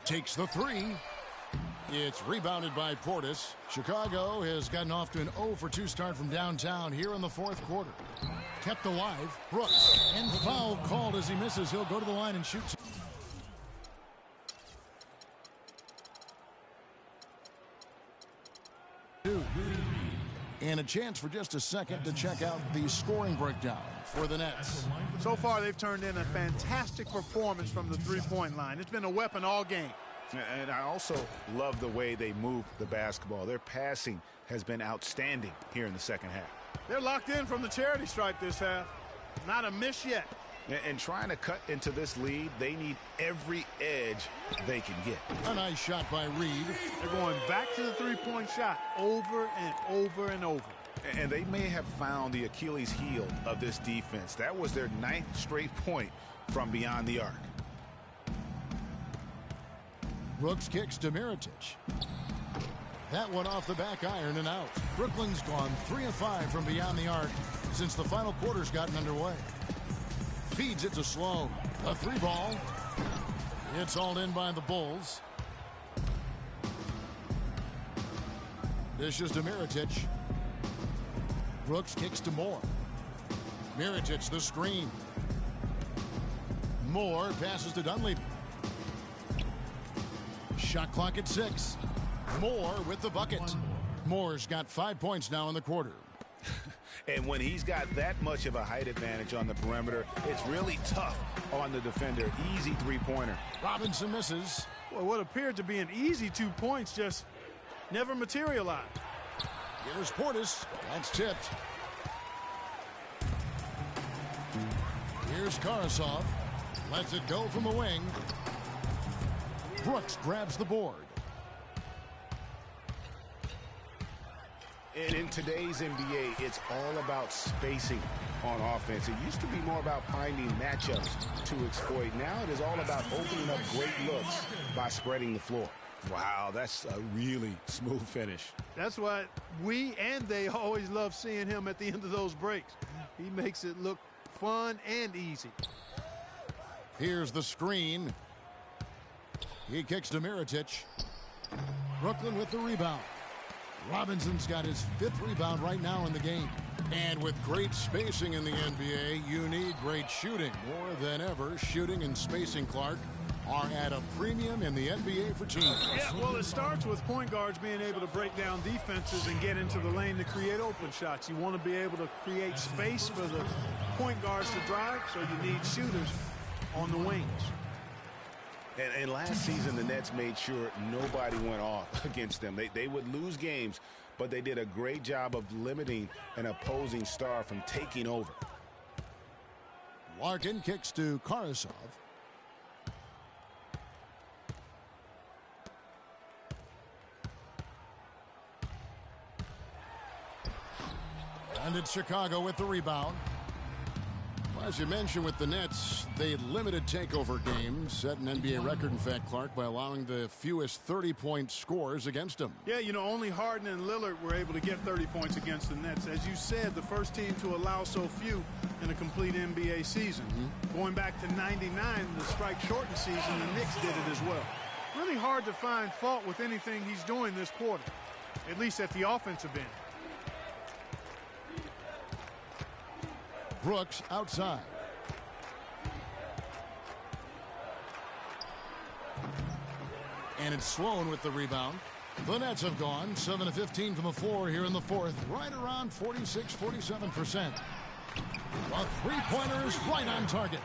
Speaker 6: Takes the 3. It's rebounded by Portis. Chicago has gotten off to an 0-for-2 start from downtown here in the fourth quarter. Kept alive. Brooks. And foul called as he misses. He'll go to the line and shoot. And a chance for just a second to check out the scoring breakdown for the Nets.
Speaker 8: So far, they've turned in a fantastic performance from the three-point line. It's been a weapon all game.
Speaker 7: And I also love the way they move the basketball. Their passing has been outstanding here in the second half.
Speaker 8: They're locked in from the charity stripe this half. Not a miss yet.
Speaker 7: And trying to cut into this lead, they need every edge they can get.
Speaker 6: A nice shot by Reed.
Speaker 8: They're going back to the three-point shot over and over and over.
Speaker 7: And they may have found the Achilles heel of this defense. That was their 9th straight point from beyond the arc.
Speaker 6: Brooks kicks to Mirotic. That one off the back iron and out. Brooklyn's gone 3 of 5 from beyond the arc since the final quarter's gotten underway. Feeds it to Sloan. A 3-ball. It's hauled in by the Bulls. Dishes to Mirotic. Brooks kicks to Moore. Mirotic the screen. Moore passes to Dunleavy. Shot clock at 6. Moore with the bucket. Moore's got 5 points now in the quarter.
Speaker 7: And when he's got that much of a height advantage on the perimeter, it's really tough on the defender. Easy three-pointer.
Speaker 6: Robinson misses.
Speaker 8: Well, what appeared to be an easy 2 points just never materialized.
Speaker 6: Here's Portis. That's tipped. Here's Karasov. Lets it go from the wing. Brooks grabs the board.
Speaker 7: And in today's NBA, it's all about spacing on offense. It used to be more about finding matchups to exploit. Now it is all about opening up great looks by spreading the floor. Wow, that's a really smooth finish.
Speaker 8: That's why we and they always love seeing him at the end of those breaks. He makes it look fun and easy.
Speaker 6: Here's the screen. He kicks to Mirotic. Brooklyn with the rebound. Robinson's got his 5th rebound right now in the game. And with great spacing in the NBA, you need great shooting. More than ever, shooting and spacing, Clark, are at a premium in the NBA for teams.
Speaker 8: Yeah, well, it starts with point guards being able to break down defenses and get into the lane to create open shots. You want to be able to create space for the point guards to drive, so you need shooters on the wings.
Speaker 7: And last season, the Nets made sure nobody went off against them. They would lose games, but they did a great job of limiting an opposing star from taking over.
Speaker 6: Larkin kicks to Karasov. And it's Chicago with the rebound. As you mentioned with the Nets, they limited takeover games, set an NBA record, in fact, Clark, by allowing the fewest 30-point scores against them.
Speaker 8: Yeah, you know, only Harden and Lillard were able to get 30 points against the Nets. As you said, the first team to allow so few in a complete NBA season. Going back to '99, the strike-shortened season, the Knicks did it as well. Really hard to find fault with anything he's doing this quarter, at least at the offensive end.
Speaker 6: Brooks outside. And it's Sloan with the rebound. The Nets have gone 7 of 15 from the floor here in the fourth, right around 46-47%. The three-pointers right on target.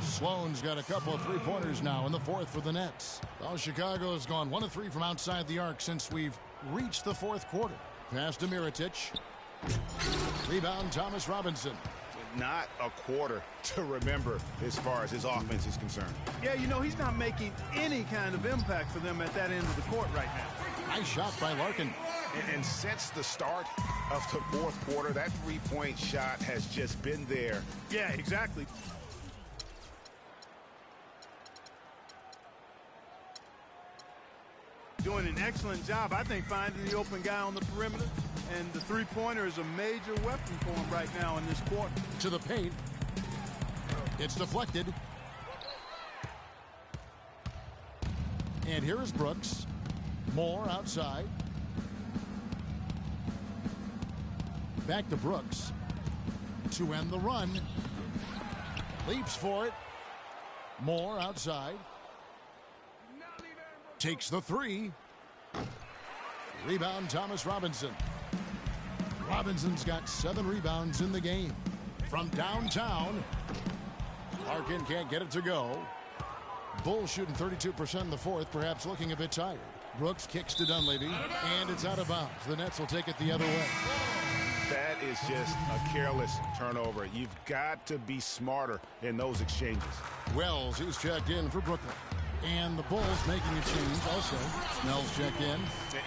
Speaker 6: Sloan's got a couple of three-pointers now in the fourth for the Nets. Well, Chicago has gone 1 of 3 from outside the arc since we've reached the fourth quarter. Pass to Mirotic. Rebound, Thomas Robinson.
Speaker 7: Not a quarter to remember as far as his offense is concerned.
Speaker 8: Yeah, you know, he's not making any kind of impact for them at that end of the court right now.
Speaker 6: Nice shot by Larkin.
Speaker 7: And since the start of the fourth quarter, that three-point shot has just been there.
Speaker 8: Yeah, exactly. Doing an excellent job, I think, finding the open guy on the perimeter. And the three-pointer is a major weapon for him right now in this quarter.
Speaker 6: To the paint. It's deflected. And here is Brooks. Moore outside. Back to Brooks. To end the run. Leaps for it. Moore outside. Takes the three. Rebound, Thomas Robinson. Robinson's got 7 rebounds in the game. From downtown, Larkin can't get it to go. Bulls shooting 32% in the fourth, perhaps looking a bit tired. Brooks kicks to Dunleavy, and it's out of bounds. The Nets will take it the other way.
Speaker 7: That is just a careless turnover. You've got to be smarter in those exchanges.
Speaker 6: Wells is checked in for Brooklyn. And the Bulls making a change also. Snell's checked in.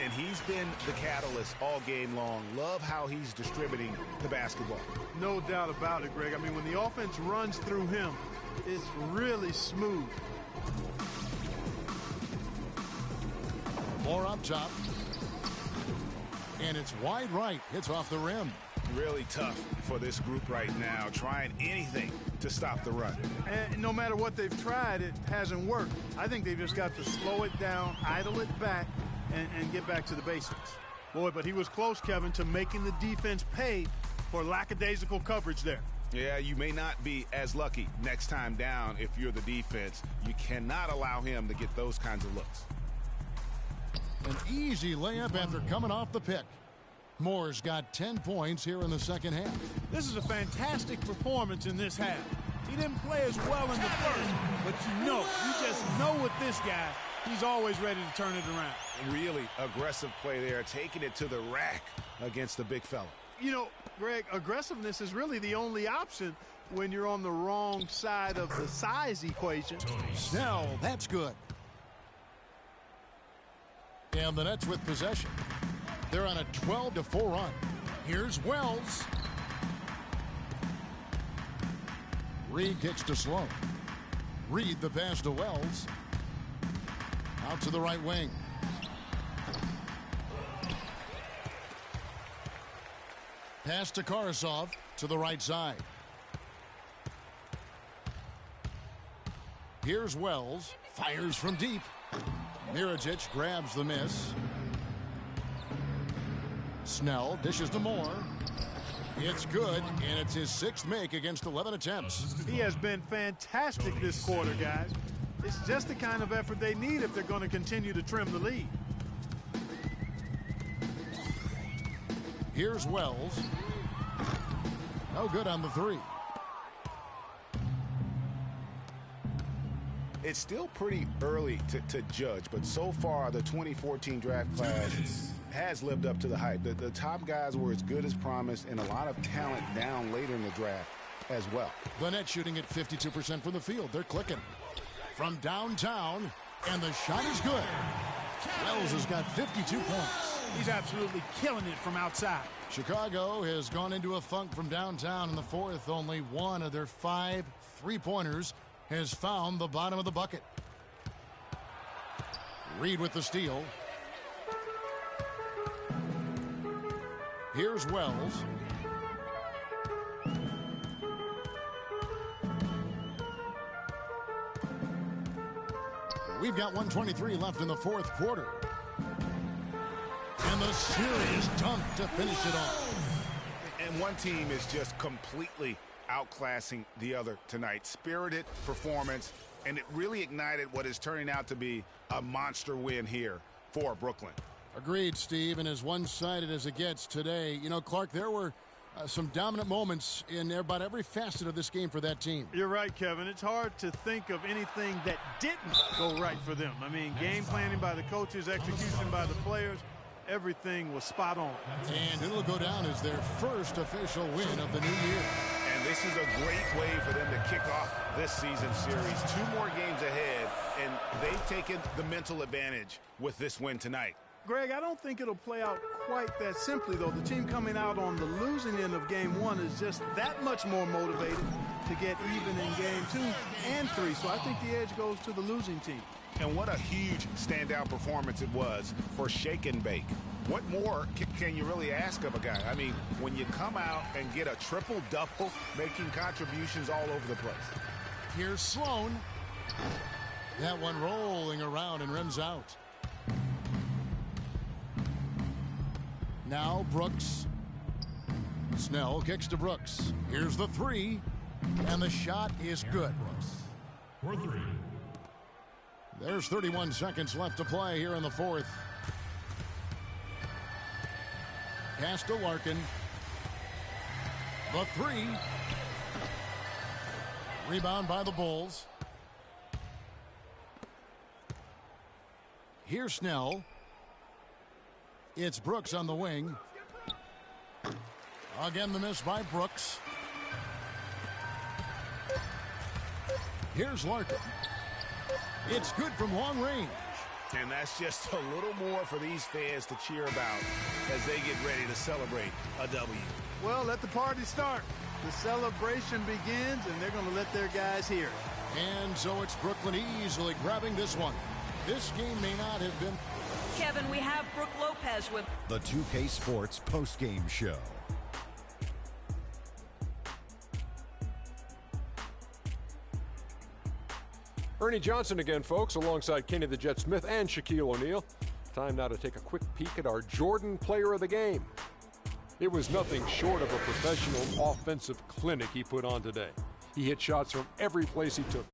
Speaker 7: And he's been the catalyst all game long. Love how he's distributing the basketball.
Speaker 8: No doubt about it, Greg. I mean, when the offense runs through him, it's really smooth.
Speaker 6: More up top. And it's wide right. Hits off the rim.
Speaker 7: Really tough for this group right now, trying anything to stop the run.
Speaker 8: And no matter what they've tried, it hasn't worked. I think they've just got to slow it down, idle it back, and get back to the basics. Boy, but he was close, Kevin, to making the defense pay for lackadaisical coverage there.
Speaker 7: Yeah, you may not be as lucky next time down if you're the defense. You cannot allow him to get those kinds of looks.
Speaker 6: An easy layup after coming off the pick. Moore's got 10 points here in the second half.
Speaker 8: This is a fantastic performance in this half. He didn't play as well in the first, but you just know with this guy, he's always ready to turn it around.
Speaker 7: Really aggressive play there, taking it to the rack against the big fella.
Speaker 8: You know, Greg, aggressiveness is really the only option when you're on the wrong side of the size equation.
Speaker 6: Snell, that's good. And the Nets with possession. They're on a 12-4 run. Here's Wells. Reed kicks to Sloan. Reed the pass to Wells. Out to the right wing. Pass to Karasov to the right side. Here's Wells. Fires from deep. Mirijic grabs the miss. Snell dishes to Moore. It's good, and it's his 6th make against 11 attempts.
Speaker 8: He has been fantastic this quarter, guys. It's just the kind of effort they need if they're going to continue to trim the lead.
Speaker 6: Here's Wells. No good on the 3.
Speaker 7: It's still pretty early to judge, but so far the 2014 draft class has lived up to the hype. The top guys were as good as promised, and a lot of talent down later in the draft as well.
Speaker 6: The Nets shooting at 52% from the field. They're clicking. From downtown, and the shot is good. Wells has got 52 points.
Speaker 8: He's absolutely killing it from outside.
Speaker 6: Chicago has gone into a funk from downtown in the 4th. Only one of their 5 3-pointers has found the bottom of the bucket. Reed with the steal. Here's Wells. We've got 1:23 left in the 4th quarter. And the serious dunk to finish it off.
Speaker 7: And one team is just completely outclassing the other tonight. Spirited performance, and it really ignited what is turning out to be a monster win here for Brooklyn.
Speaker 6: Agreed, Steve, and as one-sided as it gets today. You know, Clark, there were some dominant moments in about every facet of this game for that team.
Speaker 8: You're right, Kevin. It's hard to think of anything that didn't go right for them. I mean, game planning by the coaches, execution by the players, everything was spot on.
Speaker 6: And it'll go down as their first official win of the new year.
Speaker 7: And this is a great way for them to kick off this season series. 2 more games ahead, and they've taken the mental advantage with this win tonight.
Speaker 8: Greg, I don't think it'll play out quite that simply, though. The team coming out on the losing end of game 1 is just that much more motivated to get even in game 2 and 3. So I think the edge goes to the losing team.
Speaker 7: And what a huge standout performance it was for Shake and Bake. What more can you really ask of a guy? I mean, when you come out and get a triple-double, making contributions all over the place.
Speaker 6: Here's Sloan. That one rolling around and rims out. Now Brooks. Snell kicks to Brooks. Here's the 3. And the shot is good.
Speaker 2: For 3.
Speaker 6: There's 31 seconds left to play here in the 4th. Pass to Larkin. The 3. Rebound by the Bulls. Here's Snell. It's Brooks on the wing. Again, the miss by Brooks. Here's Larkin. It's good from long range.
Speaker 7: And that's just a little more for these fans to cheer about as they get ready to celebrate a W.
Speaker 8: Well, let the party start. The celebration begins, and they're going to let their guys hear it.
Speaker 6: And so it's Brooklyn easily grabbing this one. This game may not have been.
Speaker 9: Kevin, we have Brooke Lopez with
Speaker 12: the 2K Sports postgame show.
Speaker 3: Ernie Johnson again, folks, alongside Kenny the Jet Smith and Shaquille O'Neal. Time now to take a quick peek at our Jordan Player of the Game. It was nothing short of a professional offensive clinic he put on today. He hit shots from every place he took.